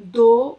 2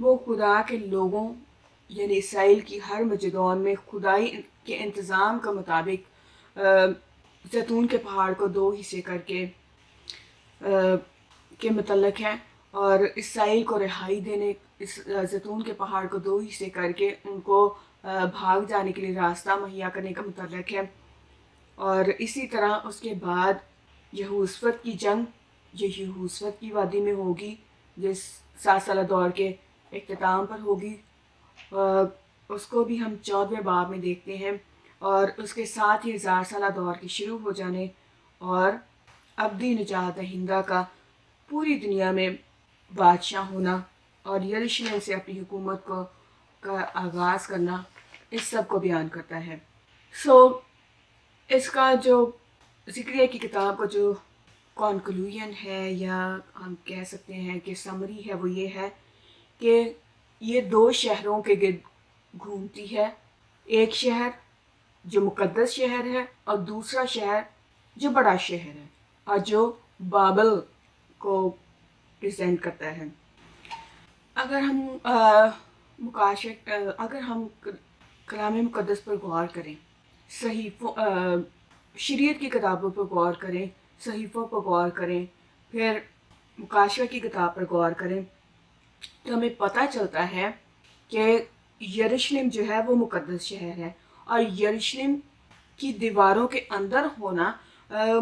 وہ خدا کے لوگوں یعنی اسرائیل کی ہر مجدون میں خدائی کے انتظام کے مطابق زیتون کے پہاڑ کو 2 حصے کر کے متعلق ہے، اور اسرائیل کو رہائی دینے، اس زیتون کے پہاڑ کو 2 حصے کر کے ان کو بھاگ جانے کے لیے راستہ مہیا کرنے کا متعلق ہے۔ اور اسی طرح اس کے بعد یہوشفت کی جنگ جو یہوشفت کی وادی میں ہوگی، جس 7 سالہ دور کے اختتام پر ہوگی، اس کو بھی ہم 14ویں باب میں دیکھتے ہیں، اور اس کے ساتھ ہی 1000 سالہ دور کے شروع ہو جانے اور ابدی نجات دہندہ کا پوری دنیا میں بادشاہ ہونا اور یروشلم سے اپنی حکومت کا آغاز کرنا، اس سب کو بیان کرتا ہے۔ اس کا جو ذکریہ کی کتاب کا جو کنکلوژن ہے، یا ہم کہہ سکتے ہیں کہ سمری ہے، وہ یہ ہے کہ یہ 2 شہروں کے گرد گھومتی ہے، ایک شہر جو مقدس شہر ہے اور دوسرا شہر جو بڑا شہر ہے اور جو بابل کو پریزنٹ کرتا ہے۔ اگر ہم کلام مقدس پر غور کریں، شریعت کی کتابوں پر غور کریں، صحیفوں پر غور کریں، پھر مکاشفہ کی کتاب پر غور کریں، تو ہمیں پتہ چلتا ہے کہ یروشلم جو ہے وہ مقدس شہر ہے، اور یروشلم کی دیواروں کے اندر ہونا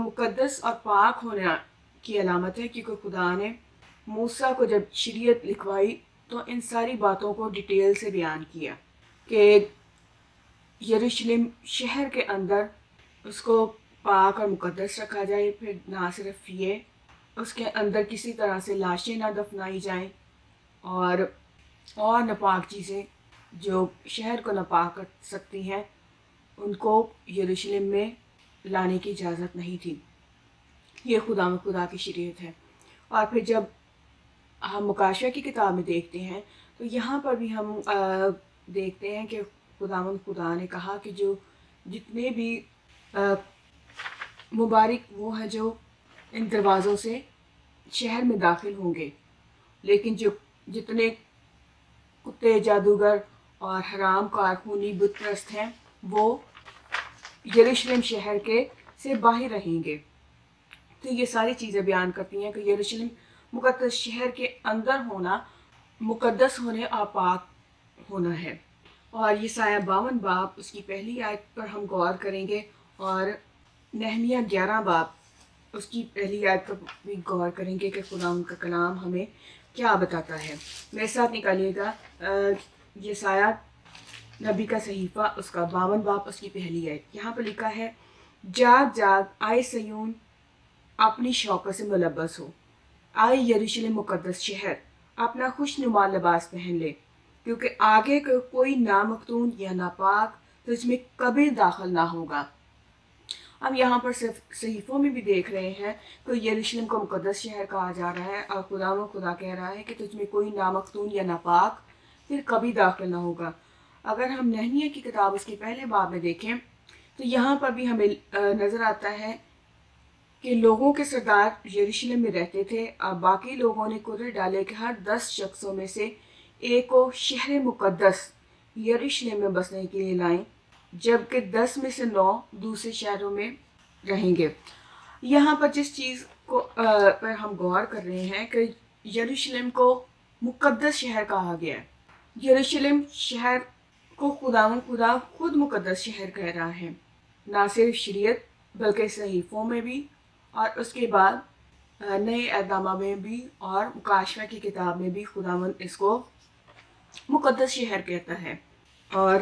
مقدس اور پاک ہونا کی علامت ہے، کیونکہ خدا نے موسیٰ کو جب شریعت لکھوائی تو ان ساری باتوں کو ڈیٹیل سے بیان کیا کہ یروشلم شہر کے اندر اس کو پاک اور مقدس رکھا جائے، پھر نہ صرف یہ، اس کے اندر کسی طرح سے لاشیں نہ دفنائی جائیں، اور ناپاک چیزیں جو شہر کو ناپاک کر سکتی ہیں ان کو یروشلم میں لانے کی اجازت نہیں تھی۔ یہ خدا کی شریعت ہے۔ اور پھر جب ہم مکاشفہ کی کتاب میں دیکھتے ہیں تو یہاں پر بھی ہم دیکھتے ہیں کہ خدا نے کہا کہ جو جتنے بھی مبارک وہ ہیں جو ان دروازوں سے شہر میں داخل ہوں گے، لیکن جتنے کتے، جادوگر اور حرام کار خونی بت پرست ہیں وہ یروشلم شہر سے باہر رہیں گے۔ تو یہ ساری چیزیں بیان کرتی ہیں کہ یروشلم مقدس شہر کے اندر ہونا، مقدس ہونے اور پاک ہونا ہے۔ اور یسایہ 52 باب اس کی پہلی آیت پر ہم غور کریں گے، اور نہمیہ 11 باب اس کی پہلی آیت پر بھی غور کریں گے کہ خدا ان کا کلام ہمیں کیا بتاتا ہے۔ میرے ساتھ نکالیے گا یسایہ نبی کا صحیفہ، اس کا 52 باب اس کی پہلی آیت۔ یہاں پر لکھا ہے، جاگ جاگ آئے سیون، اپنی شوکت سے ملبس ہو، آئے یروشلم مقدس شہر، اپنا خوش نما لباس پہن لے، کیونکہ آگے کا کوئی نامختون یا ناپاک تجھ میں کبھی داخل نہ ہوگا۔ ہم یہاں پر صرف صحیفوں میں بھی دیکھ رہے ہیں کہ یروشلم کو مقدس شہر کہا جا رہا ہے، اور خدا کہہ رہا ہے کہ تجھ میں کوئی نامختون یا ناپاک پھر کبھی داخل نہ ہوگا۔ اگر ہم نہمیہ کی کتاب اس کے پہلے باب میں دیکھیں تو یہاں پر بھی ہمیں نظر آتا ہے کہ لوگوں کے سردار یروشلم میں رہتے تھے، اور باقی لوگوں نے قرر ڈالے کہ ہر 10 شخصوں میں سے ایک کو شہر مقدس یروشلم میں بسنے کے لیے لائیں، جبکہ 10 میں سے 9 دوسرے شہروں میں رہیں گے۔ یہاں پر جس چیز پر ہم غور کر رہے ہیں کہ یروشلم کو مقدس شہر کہا گیا ہے۔ یروشلم شہر کو خدا خود مقدس شہر کہہ رہا ہے، نہ صرف شریعت بلکہ صحیفوں میں بھی، اور اس کے بعد نئے عہد نامہ میں بھی اور مکاشفہ کی کتاب میں بھی خداوند اس کو مقدس شہر کہتا ہے۔ اور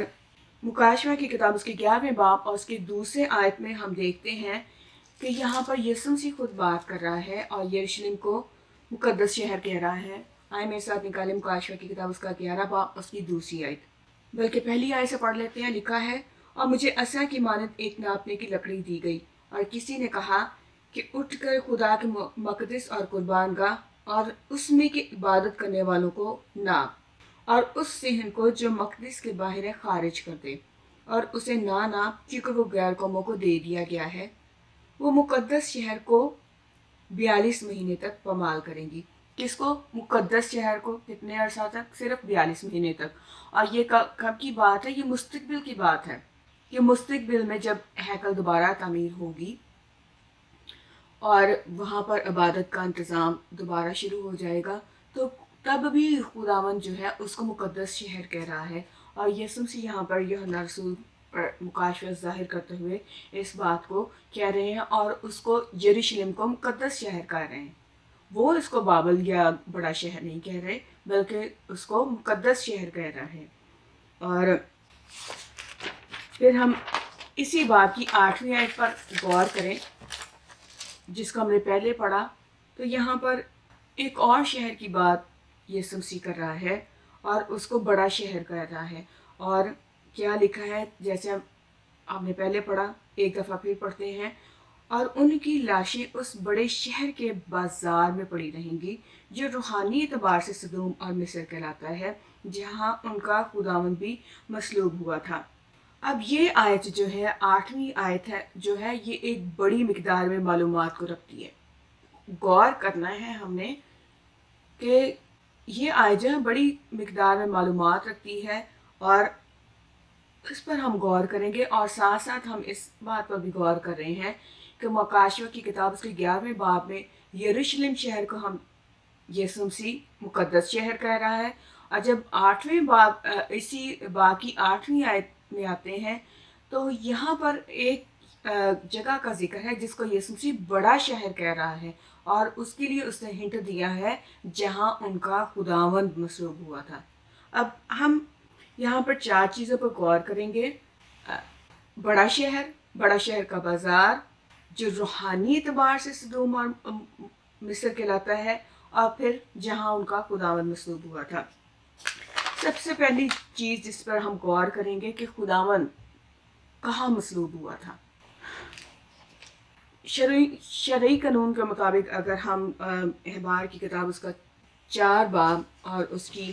مکاشفہ کی کتاب اس کے 11ویں باب اور اس کے دوسرے آیت میں ہم دیکھتے ہیں کہ یہاں پر یسوع مسیح خود بات کر رہا ہے اور یروشلم کو مقدس شہر کہہ رہا ہے۔ آئے میرے ساتھ نکالیں مکاشفہ کی کتاب اس کا 11 باب اس کی دوسری آیت، بلکہ پہلی آیت سے پڑھ لیتے ہیں۔ لکھا ہے، اور مجھے عصا کی مانند ایک ناپنے کی لکڑی دی گئی، اور کسی نے کہا کہ اٹھ کر خدا کے مقدس اور قربان گاہ اور اس میں کی عبادت کرنے والوں کو ناپ، اور اس صحن کو جو مقدس کے باہر ہے خارج کر دے، اور اسے نہ ناپ، کیونکہ وہ غیر قوموں کو دے دیا گیا ہے۔ وہ مقدس شہر کو 42 مہینے تک پامال کریں گی۔ کس کو؟ مقدس شہر کو. کتنے عرصہ تک؟ صرف 42 مہینے تک. اور یہ کب کی بات ہے؟ یہ مستقبل کی بات ہے کہ مستقبل میں جب ہیکل دوبارہ تعمیر ہوگی اور وہاں پر عبادت کا انتظام دوبارہ شروع ہو جائے گا، تو تب بھی خداوند جو ہے اس کو مقدس شہر کہہ رہا ہے. اور یسوع مسیح یہاں پر یوحنا رسول پر مکاشفت ظاہر کرتے ہوئے اس بات کو کہہ رہے ہیں اور اس کو یروشلم کو مقدس شہر کہہ رہے ہیں. وہ اس کو بابل یا بڑا شہر نہیں کہہ رہے، بلکہ اس کو مقدس شہر کہہ رہا ہے. اور پھر ہم اسی بات کی 8ویں آیت پر غور کریں جس کو ہم نے پہلے پڑھا، تو یہاں پر ایک اور شہر کی بات یسوع مسیح کر رہا ہے اور اس کو بڑا شہر کہہ رہا ہے. اور کیا لکھا ہے؟ جیسے ہم نے پہلے پڑھا، ایک دفعہ پھر پڑھتے ہیں. اور ان کی لاشیں اس بڑے شہر کے بازار میں پڑی رہیں گی جو روحانی اعتبار سے سدوم اور مصر کہلاتا ہے، جہاں ان کا خداوند بھی مصلوب ہوا تھا. اب یہ آیت جو ہے 8ویں آیت ہے جو ہے، یہ ایک بڑی مقدار میں معلومات کو رکھتی ہے. غور کرنا ہے ہم نے کہ یہ آیت جو ہے بڑی مقدار میں معلومات رکھتی ہے، اور اس پر ہم غور کریں گے. اور ساتھ ساتھ ہم اس بات پر بھی غور کر رہے ہیں کہ مکاشفہ کی کتاب اس کے 11ویں باب میں یروشلم شہر کو ہم یسوع مسیح مقدس شہر کہہ رہا ہے. اور جب 8ویں باب اسی باب کی 8ویں آیت میں آتے ہیں تو یہاں پر ایک جگہ کا ذکر ہے جس کو یسوع مسیح بڑا شہر کہہ رہا ہے، اور اس کے لیے اس نے ہنٹ دیا ہے جہاں ان کا خداوند مصلوب ہوا تھا. اب ہم یہاں پر 4 چیزوں پر غور کریں گے. بڑا شہر کا بازار جو روحانی اعتبار سے سدوم اور مصر کہلاتا ہے، اور پھر جہاں ان کا خداوند مصلوب ہوا تھا. سب سے پہلی چیز جس پر ہم غور کریں گے کہ خداوند کہاں مصلوب ہوا تھا. شرعی قانون کے مطابق اگر ہم احبار کی کتاب اس کا 4 باب اور اس کی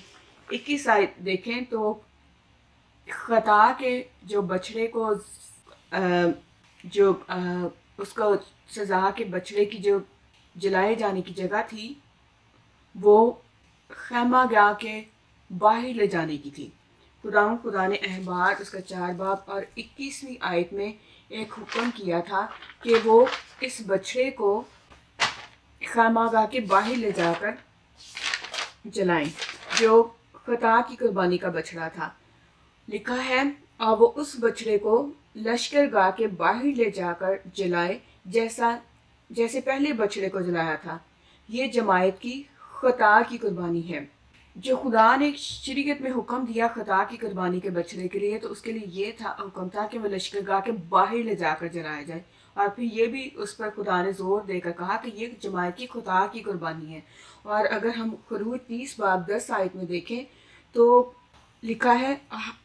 21 آیت دیکھیں تو خطا کے جو بچڑے کو جو اس کو سزا کے بچڑے کی جو جلائے جانے کی جگہ تھی وہ خیمہ گاہ کے باہر لے جانے کی تھی. خدا نے احبار اس کا 4 باب اور 21ویں آیت میں ایک حکم کیا تھا کہ وہ اس بچڑے کو خیمہ گاہ کے باہر لے جا کر جلائیں، جو خطا کی قربانی کا بچڑا تھا. لکھا ہے اور وہ اس بچڑے کو لشکر گاہ کے باہر لے جا کر جلائے جیسے پہلے بچڑے کو جلایا تھا. یہ جماعت کی خطا کی قربانی ہے. جو خدا نے شریعت میں حکم دیا خطا کی قربانی کے بچڑے کے لیے، تو اس کے لیے یہ حکم تھا کہ وہ لشکر گاہ کے باہر لے جا کر جلایا جائے. اور پھر یہ بھی اس پر خدا نے زور دے کر کہا کہ یہ جماعت کی خطا کی قربانی ہے. اور اگر ہم خروج 30 باب 10 آیت میں دیکھیں تو لکھا ہے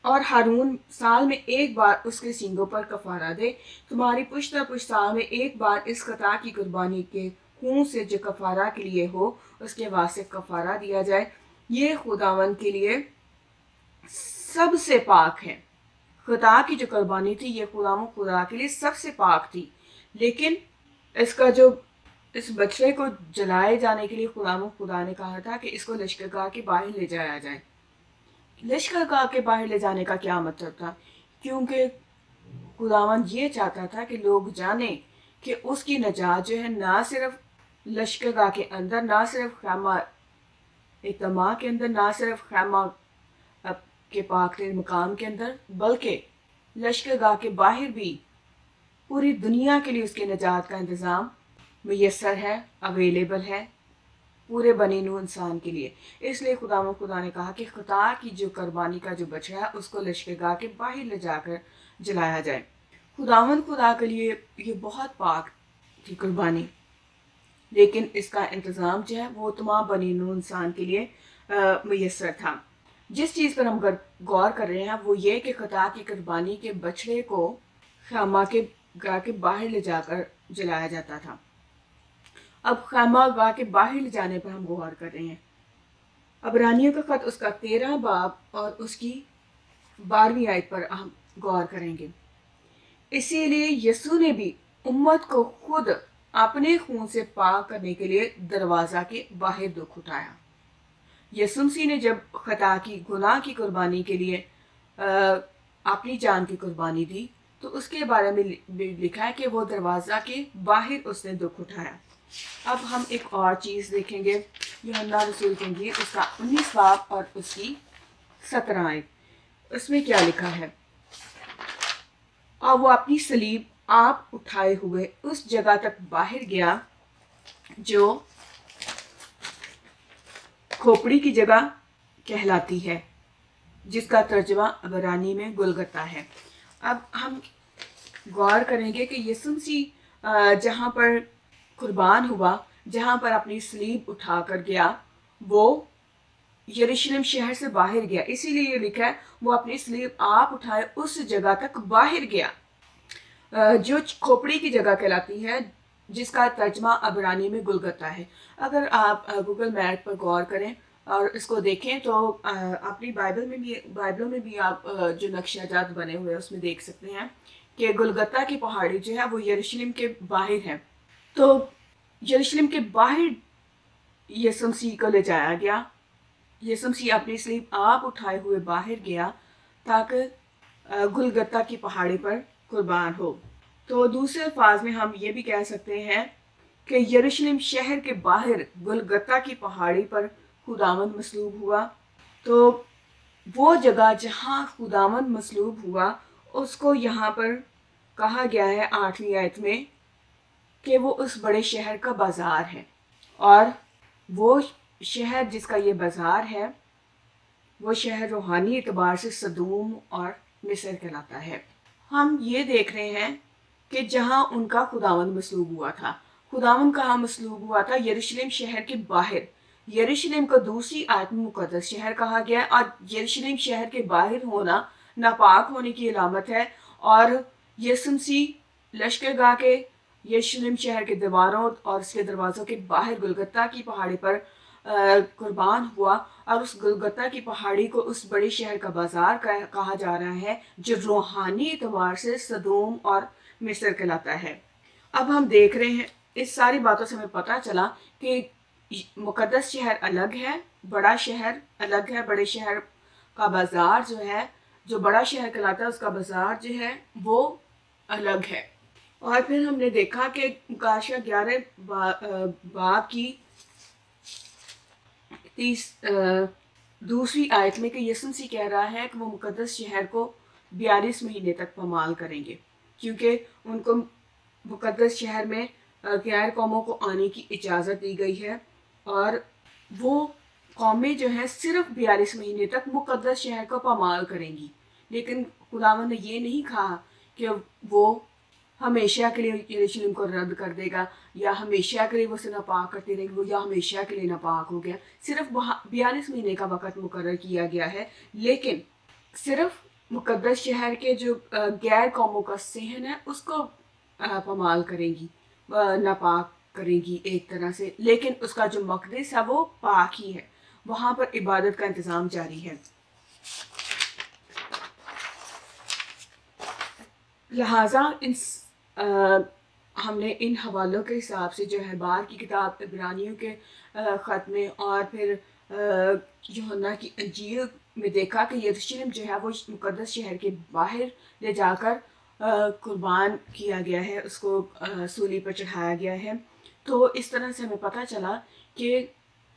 اور ہارون سال میں ایک بار اس کے سینگوں پر کفارہ دے، تمہاری پشت پشت سال میں ایک بار اس خطا کی قربانی کے خون سے جو کفارہ کے لیے ہو اس کے واسطے کفارہ دیا جائے. یہ خداوند کے لیے سب سے پاک ہے. خطا کی جو قربانی تھی یہ خدا کے لیے سب سے پاک تھی، لیکن اس بچڑے کو جلائے جانے کے لیے خدا نے کہا تھا کہ اس کو لشکر گاہ کے باہر لے جایا جائے. لشکر گاہ کے باہر لے جانے کا کیا مطلب تھا؟ کیونکہ خداوند یہ چاہتا تھا کہ لوگ جانیں کہ اس کی نجات جو ہے نہ صرف لشکر گاہ کے اندر، نہ صرف خیمہ اجتماع کے اندر، نہ صرف خیمہ کے پاک ترین مقام کے اندر، بلکہ لشکر گاہ کے باہر بھی پوری دنیا کے لیے اس کے نجات کا انتظام میسر ہے، اویلیبل ہے پورے بنی نوح انسان کے لیے. اس لیے خدا نے کہا کہ خطا کی جو قربانی کا جو بچڑا ہے اس کو لشکر گاہ کے باہر لے جا کر جلایا جائے. خدا کے لیے یہ بہت پاک تھی قربانی، لیکن اس کا انتظام جو ہے وہ تمام بنی نوح انسان کے لیے میسر تھا. جس چیز پر ہم غور کر رہے ہیں وہ یہ کہ خطا کی قربانی کے بچڑے کو خیمہ کے گاہ کے باہر لے جا کر جلایا جاتا تھا. اب خیمہ گاہ کے باہر لے جانے پر ہم غور کر رہے ہیں. عبرانیوں کا خط اس کا 13 باب اور اس کی 12ویں آیت پر ہم غور کریں گے. اسی لیے یسوع نے بھی امت کو خود اپنے خون سے پاک کرنے کے لیے دروازہ کے باہر دکھ اٹھایا۔ یسوع مسیح نے جب خطا کی گناہ کی قربانی کے لیے اپنی جان کی قربانی دی تو اس کے بارے میں لکھا ہے کہ وہ دروازہ کے باہر اس نے دکھ اٹھایا۔ اب ہم ایک اور چیز دیکھیں گے، یوحنا رسول کی انجیل اس کا 19 باب اور اس کی 17 آیت۔ اس میں کیا لکھا ہے؟ اور وہ اپنی صلیب آپ اٹھائے ہوئے اس جگہ تک باہر گیا جو کھوپڑی کی جگہ کہلاتی ہے، جس کا ترجمہ عبرانی میں گلگتا ہے۔ اب ہم غور کریں گے کہ یسوع مسیح جہاں پر قربان ہوا، جہاں پر اپنی صلیب اٹھا کر گیا، وہ یروشلم شہر سے باہر گیا۔ اسی لیے یہ لکھا ہے وہ اپنی صلیب آپ اٹھائے اس جگہ تک باہر گیا جو کھوپڑی کی جگہ کہلاتی ہے، جس کا ترجمہ عبرانی میں گلگتا ہے۔ اگر آپ گوگل میپ پر غور کریں اور اس کو دیکھیں تو اپنی بائبلوں میں بھی آپ جو نقشہ جات بنے ہوئے ہیں اس میں دیکھ سکتے ہیں کہ گلگتا کی پہاڑی جو ہے وہ یروشلم کے باہر ہے۔ تو یروشلم کے باہر یسوع مسیح کو لے جایا گیا۔ یسوع مسیح اپنی صلیب آپ اٹھائے ہوئے باہر گیا تاکہ گلگتا کی پہاڑی پر قربان ہو۔ تو دوسرے الفاظ میں ہم یہ بھی کہہ سکتے ہیں کہ یروشلم شہر کے باہر گلگتا کی پہاڑی پر خداوند مصلوب ہوا۔ تو وہ جگہ جہاں خداوند مصلوب ہوا اس کو یہاں پر کہا گیا ہے 8ویں آیت میں کہ وہ اس بڑے شہر کا بازار ہے، اور وہ شہر جس کا یہ بازار ہے وہ شہر روحانی اعتبار سے سدوم اور مصر کہلاتا ہے۔ ہم یہ دیکھ رہے ہیں کہ جہاں ان کا خداوند مصلوب ہوا تھا، خداوند کہاں مصلوب ہوا تھا؟ یروشلم شہر کے باہر۔ یروشلم کو دوسری آیت میں مقدس شہر کہا گیا ہے، اور یروشلم شہر کے باہر ہونا ناپاک ہونے کی علامت ہے، اور یسوع مسیح لشکر گاہ کے یروشلم شہر کے دیواروں اور اس کے دروازوں کے باہر گلگتا کی پہاڑی پر قربان ہوا، اور اس گلگتا کی پہاڑی کو اس بڑے شہر کا بازار کہا جا رہا ہے جو روحانی اعتبار سے سدوم اور مصر کہلاتا ہے۔ اب ہم دیکھ رہے ہیں اس ساری باتوں سے ہمیں پتہ چلا کہ مقدس شہر الگ ہے، بڑا شہر الگ ہے، بڑے شہر کا بازار جو ہے، جو بڑا شہر کہلاتا ہے اس کا بازار جو ہے وہ الگ ہے۔ اور پھر ہم نے دیکھا کہ مکاشفہ 11 باب کی دوسری آیت میں کہ یسوع مسیح کہہ رہا ہے کہ وہ مقدس شہر کو 42 مہینے تک پامال کریں گے، کیونکہ ان کو مقدس شہر میں غیر قوموں کو آنے کی اجازت دی گئی ہے، اور وہ قومیں جو ہیں صرف 42 مہینے تک مقدس شہر کو پامال کریں گی۔ لیکن خداوند نے یہ نہیں کہا کہ وہ ہمیشہ کے لیے یروشلم کو رد کر دے گا، یا ہمیشہ کے لیے وہ اسے ناپاک کرتے رہے گا، یا ہمیشہ کے لیے ناپاک ہو گیا۔ صرف 42 مہینے کا وقت مقرر کیا گیا ہے، لیکن صرف مقدس شہر کے جو غیر قوموں کا صحن ہے اس کو پامال کریں گی، ناپاک کریں گی ایک طرح سے، لیکن اس کا جو مقدس ہے وہ پاک ہی ہے، وہاں پر عبادت کا انتظام جاری ہے۔ لہٰذا ہم نے ان حوالوں کے حساب سے جو ہے بار کی کتاب عبرانیوں کے خط میں اور پھر یوحنا کی انجیل میں دیکھا کہ یروشلم جو ہے وہ مقدس شہر کے باہر لے جا کر قربان کیا گیا ہے، اس کو سولی پر چڑھایا گیا ہے۔ تو اس طرح سے ہمیں پتہ چلا کہ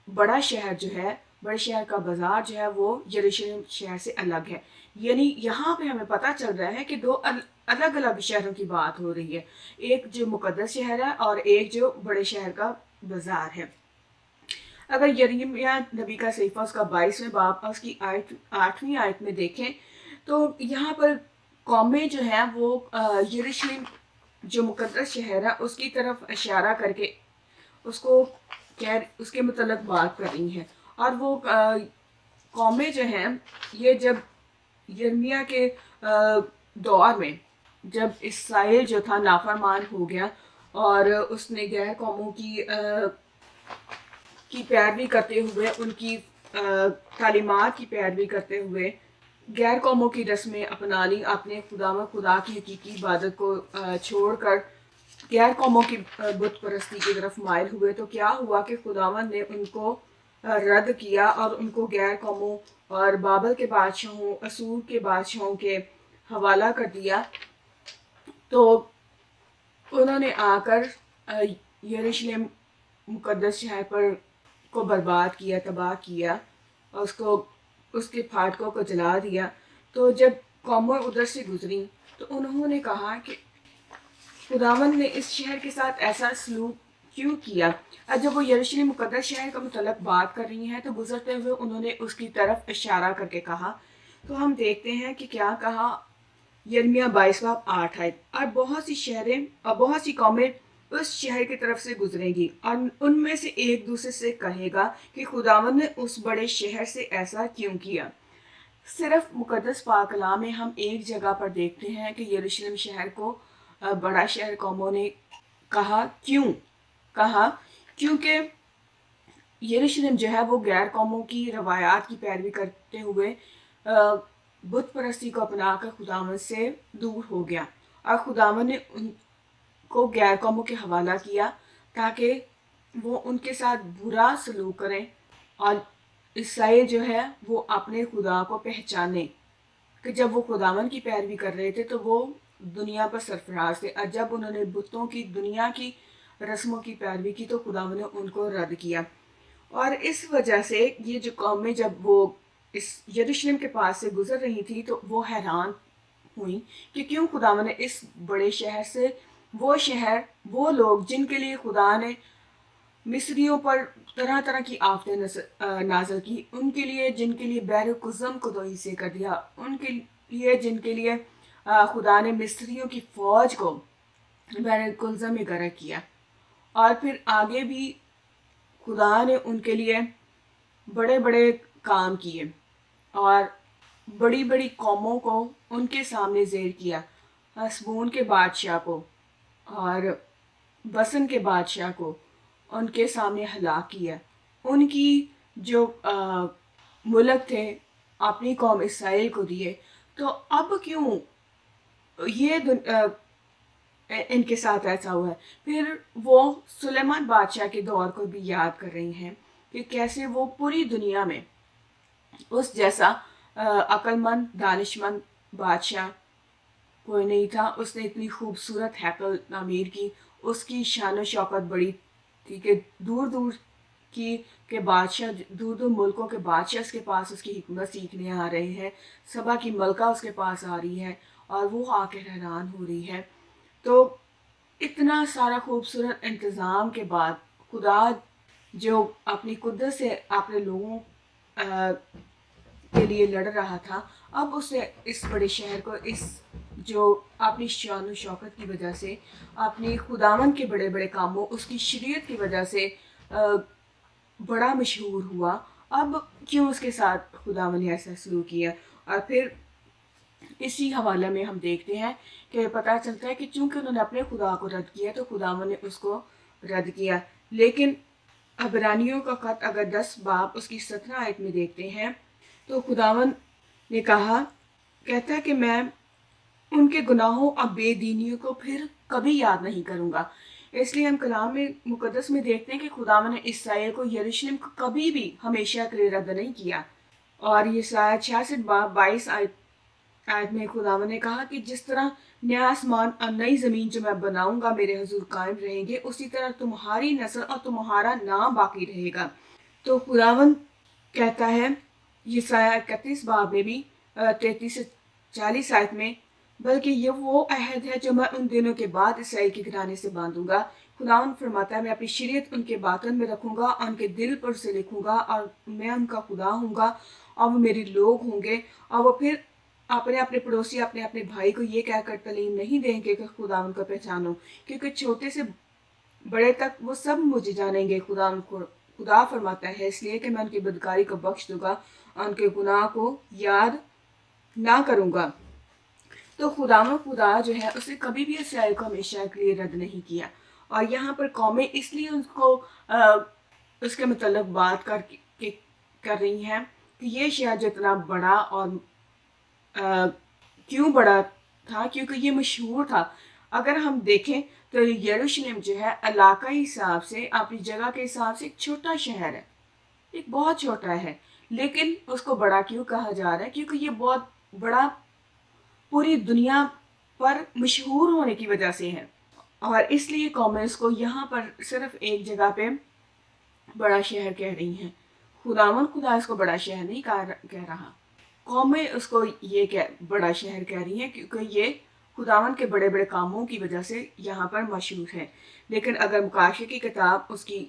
بڑا شہر جو ہے، بڑے شہر کا بازار جو ہے وہ یروشلم شہر سے الگ ہے۔ یعنی یہاں پہ ہمیں پتہ چل رہا ہے کہ دو الگ الگ شہروں کی بات ہو رہی ہے، ایک جو مقدس شہر ہے اور ایک جو بڑے شہر کا بازار ہے۔ اگر یرمیہ نبی کا صحیفہ اس کا 22ویں باب اس کی 8ویں آیت میں دیکھیں تو یہاں پر قومیں جو ہیں وہ یروشلم جو مقدس شہر ہے اس کی طرف اشارہ کر کے اس کے متعلق بات کر رہی ہیں، اور وہ قومیں جو ہیں یہ جب یرمیہ کے دور میں جب اسرائیل جو تھا نافرمان ہو گیا اور اس نے غیر قوموں کی پیروی کرتے ہوئے، ان کی تعلیمات کی پیروی کرتے ہوئے غیر قوموں کی رسمیں اپنا لی، اپنے خدا کی حقیقی عبادت کو چھوڑ کر غیر قوموں کی بت پرستی کی طرف مائل ہوئے تو کیا ہوا کہ خداوند نے ان کو رد کیا اور ان کو غیر قوموں اور بابل کے بادشاہوں، اسور کے بادشاہوں کے حوالہ کر دیا. تو انہوں نے آ کر یروشلم مقدس شہر پر کو برباد کیا، تباہ کیا اور اس کے پھاٹکوں کو جلا دیا. تو جب قومیں ادھر سے گزری تو انہوں نے کہا کہ خداوند نے اس شہر کے ساتھ ایسا سلوک کیوں کیا. جب وہ یروشلم مقدس شہر کا متعلق بات کر رہی ہیں تو گزرتے ہوئے انہوں نے اس کی طرف اشارہ کر کے کہا. تو ہم دیکھتے ہیں کہ کیا کہا یرمیہ 22:8 اور بہت سی شہریں اور بہت سی قومیں اس شہر کی طرف سے گزریں گی اور ان میں سے ایک دوسرے سے کہے گا کہ خداوند نے اس بڑے شہر سے ایسا کیوں کیا. صرف مقدس پاک کلام میں ہم ایک جگہ پر دیکھتے ہیں کہ یروشلم شہر کو بڑا شہر قوموں نے کہا. کیوں کہا؟ کیونکہ یروشلم جو ہے وہ غیر قوموں کی روایات کی پیروی کرتے ہوئے بت پرستی کو اپنا کر خداوند سے دور ہو گیا اور خداوند نے ان کو غیر قوموں کے حوالہ کیا تاکہ وہ ان کے ساتھ برا سلوک کریں اور عیسائی جو ہے وہ اپنے خدا کو پہچانے کہ جب وہ خداوند کی پیروی کر رہے تھے تو وہ دنیا پر سرفراز تھے اور جب انہوں نے بتوں کی دنیا کی رسموں کی پیروی کی تو خداوند نے ان کو رد کیا. اور اس وجہ سے یہ جو قومیں جب وہ اس یروشلم کے پاس سے گزر رہی تھی تو وہ حیران ہوئی کہ کیوں خداوند نے اس بڑے شہر سے وہ لوگ جن کے لیے خدا نے مصریوں پر طرح طرح کی آفتیں نازل کی، ان کے لیے جن کے لیے بحر قزم کو دوئی سے کر دیا، ان کے لیے جن کے لیے خدا نے مصریوں کی فوج کو بحر قزم میں غرق کیا، اور پھر آگے بھی خدا نے ان کے لیے بڑے بڑے کام کیے اور بڑی بڑی قوموں کو ان کے سامنے زیر کیا. حسبون کے بادشاہ کو اور بسن کے بادشاہ کو ان کے سامنے ہلاک کیا. ان کی جو ملک تھے اپنی قوم اسرائیل کو دیے. تو اب کیوں یہ ان کے ساتھ ایسا ہوا ہے؟ پھر وہ سلیمان بادشاہ کے دور کو بھی یاد کر رہی ہیں کہ کیسے وہ پوری دنیا میں اس جیسا عقل مند دانش مند بادشاہ کوئی نہیں تھا. اس نے اتنی خوبصورت ہیکل تعمیر کی، اس کی شان و شوکت بڑی تھی کہ دور دور کے بادشاہ، دور دور ملکوں کے بادشاہ اس کے پاس اس کی حکمت سیکھنے آ رہے ہیں. سبا کی ملکہ اس کے پاس آ رہی ہے اور وہ آ کے حیران ہو رہی ہے. تو اتنا سارا خوبصورت انتظام کے بعد خدا جو اپنی قدرت سے اپنے لوگوں کے لیے لڑ رہا تھا، اب اسے اس بڑے شہر کو اس جو اپنی شان و شوکت کی وجہ سے، اپنی خداوند کے بڑے بڑے کاموں، اس کی شریعت کی وجہ سے بڑا مشہور ہوا. اب کیوں اس کے ساتھ خداوند نے ایسا سلوک کیا؟ اور پھر اسی حوالے میں ہم دیکھتے ہیں کہ پتہ چلتا ہے کہ چونکہ انہوں نے اپنے خدا کو رد کیا تو خداوند نے اس کو رد کیا. لیکن عبرانیوں کا خط اگر 10 باب اس کی 17 آیت میں دیکھتے ہیں تو خداوند نے کہتا ہے کہ میں ان کے گناہوں اور بے دینیوں کو پھر کبھی یاد نہیں کروں گا. اس لیے ہم کلام میں مقدس میں دیکھتے ہیں کہ خداوند نے اسرائیل کو یروشلم کو کبھی بھی ہمیشہ کے لیے رد نہیں کیا. اور یہ شاید 66 باب 22 آیت میں خداوند نے کہا کہ جس طرح نیا آسمان اور نئی زمین جو میں بناؤں گا میرے حضور قائم رہیں گے، اسی طرح تمہاری نسل اور تمہارا نام باقی رہے گا. تو خداوند کہتا ہے یسایہ 31 باب میں بھی 33 سے 40 آیت میں، بلکہ یہ وہ عہد ہے جو میں ان دنوں کے بعد اسرائیل کے گھرانے سے باندھوں گا. خداوند فرماتا ہے میں اپنی شریعت ان کے باطن میں رکھوں گا اور ان کے دل پر سے لکھوں گا، اور میں ان کا خدا ہوں گا اور وہ میرے لوگ ہوں گے. اور وہ پھر اپنے پڑوسی اپنے بھائی کو یہ کہہ کر تعلیم نہیں دیں گے کہ خداوند کو پہچانو، کیونکہ چھوٹے سے بڑے تک وہ سب مجھے جانیں گے. خدا فرماتا ہے اس لیے کہ میں ان کی بدکاری کو بخش دوں گا اور ان کے گناہ کو یاد نہ کروں گا. تو خدا جو ہے اسے کبھی بھی اسرائیل کو ہمیشہ کے لیے رد نہیں کیا. اور یہاں پر قومیں اس لیے اس کو اس کے متعلق بات کر رہی ہیں کہ یہ شہر جو اتنا بڑا اور کیوں بڑا تھا، کیونکہ یہ مشہور تھا اگر ہم دیکھیں تو یروشلم جو ہے علاقائی حساب سے، اپنی جگہ کے حساب سے ایک چھوٹا شہر ہے، ایک بہت چھوٹا ہے، لیکن اس کو بڑا کیوں کہا جا رہا ہے؟ کیونکہ یہ بہت بڑا پوری دنیا پر مشہور ہونے کی وجہ سے ہے، اور اس لیے قومیں اس کو یہاں پر صرف ایک جگہ پہ بڑا شہر کہہ رہی ہیں۔ خدا اس کو بڑا شہر نہیں کہہ رہا، قومیں اس کو یہ بڑا شہر کہہ رہی ہیں کیونکہ یہ خداوند کے بڑے بڑے کاموں کی وجہ سے یہاں پر مشہور ہے۔ لیکن اگر مکاشفے کی کتاب اس کی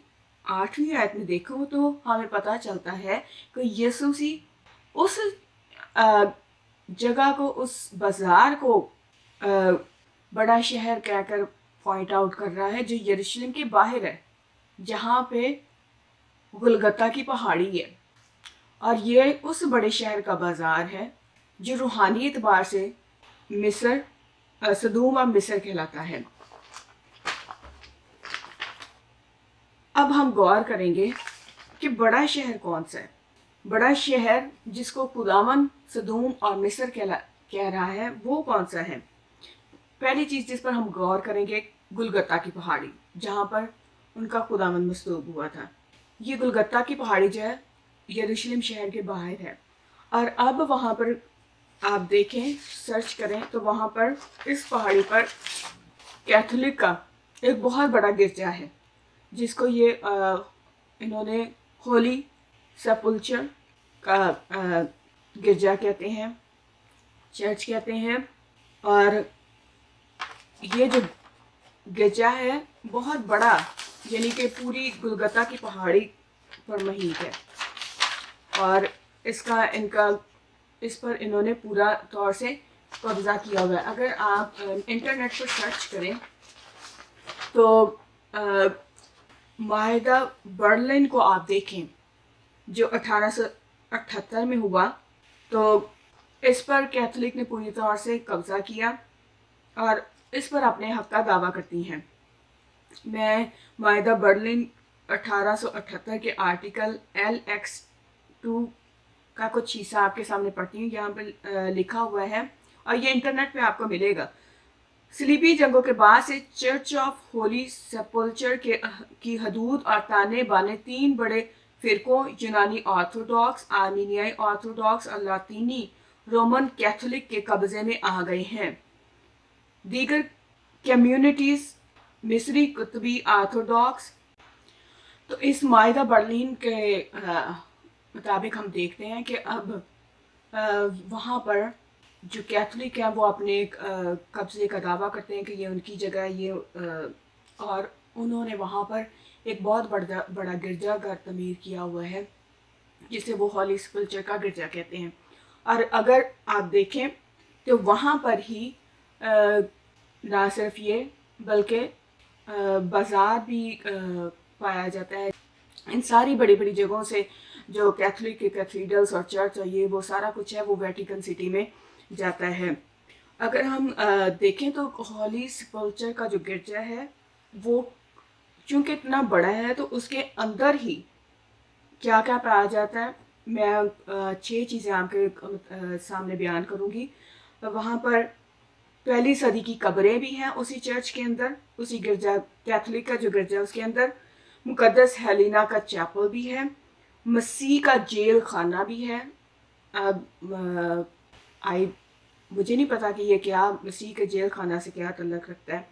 8ویں آیت میں دیکھو تو ہمیں پتہ چلتا ہے کہ یسوع مسیح اس جگہ کو، اس بازار کو بڑا شہر کہہ کر پوائنٹ آؤٹ کر رہا ہے جو یروشلم کے باہر ہے، جہاں پہ گلگتا کی پہاڑی ہے، اور یہ اس بڑے شہر کا بازار ہے جو روحانی اعتبار سے سدوم اور مصر کہلاتا ہے۔ اب ہم غور کریں گے کہ بڑا شہر کون سا ہے۔ بڑا شہر جس کو خداوند سدوم اور مصر کہہ رہا ہے وہ کون سا ہے؟ پہلی چیز جس پر ہم غور کریں گے، گلگتا کی پہاڑی، جہاں پر ان کا خداوند مصلوب ہوا تھا۔ یہ گلگتا کی پہاڑی جو ہے یروشلم شہر کے باہر ہے، اور اب وہاں پر آپ دیکھیں، سرچ کریں تو وہاں پر اس پہاڑی پر کیتھولک کا ایک بہت بڑا گرجا ہے، جس کو انہوں نے ہولی سیپلچر کا گرجا کہتے ہیں، چرچ کہتے ہیں، اور یہ جو گرجا ہے بہت بڑا، یعنی کہ پوری گلگتا کی پہاڑی پر محیط ہے، اور اس پر انہوں نے پورا طور سے قبضہ کیا ہوا ہے۔ اگر آپ انٹرنیٹ پر سرچ کریں تو معاہدہ برلن کو آپ دیکھیں جو 1878 میں ہوا، تو اس پر کیتھولک نے پوری طور سے قبضہ کیا اور اس پر اپنے حق کا دعویٰ کرتی ہیں۔ میں معاہدہ برلن 1878 کے آرٹیکل LX2 کا کچھ حصہ آپ کے سامنے پڑھتی ہوں۔ یہاں پہ لکھا ہوا ہے اور یہ انٹرنیٹ پہ آپ کو ملے گا۔ صلیبی جنگوں کے بعد سے چرچ آف ہولی سیپلچر کی حدود اور تانے بانے 3 بڑے فرقوں، یونانی آرتھوڈاکس، آرمینیائی آرتھوڈاکس اور لاطینی رومن کیتھولک کے قبضے میں آ گئے ہیں۔ دیگر کمیونٹیز مصری قطبی آرتھوڈاکس۔ تو اس معاہدہ برلن کے مطابق ہم دیکھتے ہیں کہ اب وہاں پر جو کیتھولک ہیں وہ اپنے قبضے کا دعویٰ کرتے ہیں کہ یہ ان کی جگہ ہے، یہ اور انہوں نے وہاں پر ایک بہت بڑا گرجا گھر تعمیر کیا ہوا ہے جسے وہ ہولی سیپلچر کا گرجا کہتے ہیں۔ اور اگر آپ دیکھیں تو وہاں پر ہی نہ صرف یہ بلکہ بازار بھی پایا جاتا ہے۔ ان ساری بڑی بڑی جگہوں سے جو کیتھولک کے کیتھیڈرلز اور چرچ اور یہ وہ سارا کچھ ہے وہ ویٹیکن سٹی میں جاتا ہے۔ اگر ہم دیکھیں تو ہولی سیپلچر کا جو گرجا ہے وہ چونکہ اتنا بڑا ہے تو اس کے اندر ہی کیا کیا پایا جاتا ہے، میں 6 چیزیں آپ کے سامنے بیان کروں گی۔ وہاں پر 1 صدی کی قبریں بھی ہیں اسی چرچ کے اندر، اسی گرجا کیتھولک کا جو گرجا اس کے اندر، مقدس ہیلینا کا چیپل بھی ہے، مسیح کا جیل خانہ بھی ہے۔ مجھے نہیں پتا کہ یہ کیا مسیح کے جیل خانہ سے کیا تعلق رکھتا ہے،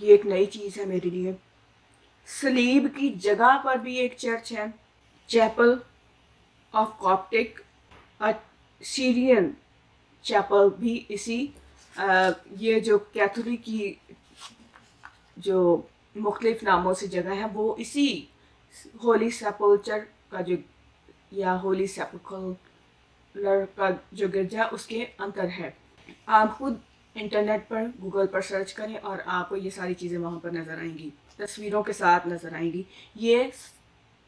یہ ایک نئی چیز ہے میرے لیے۔ صلیب کی جگہ پر بھی ایک چرچ ہے، چیپل آف کاپٹک، اور سیرین چیپل بھی اسی یہ جو کیتھولک کی جو مختلف ناموں سے جگہ ہے وہ اسی ہولی سیپلچر کا جو یا ہولی سیپلکر کا جو گرجا اس کے اندر ہے۔ آپ خود انٹرنیٹ پر گوگل پر سرچ کریں اور آپ کو یہ ساری چیزیں وہاں پر نظر آئیں گی، تصویروں کے ساتھ نظر آئیں گی۔ یہ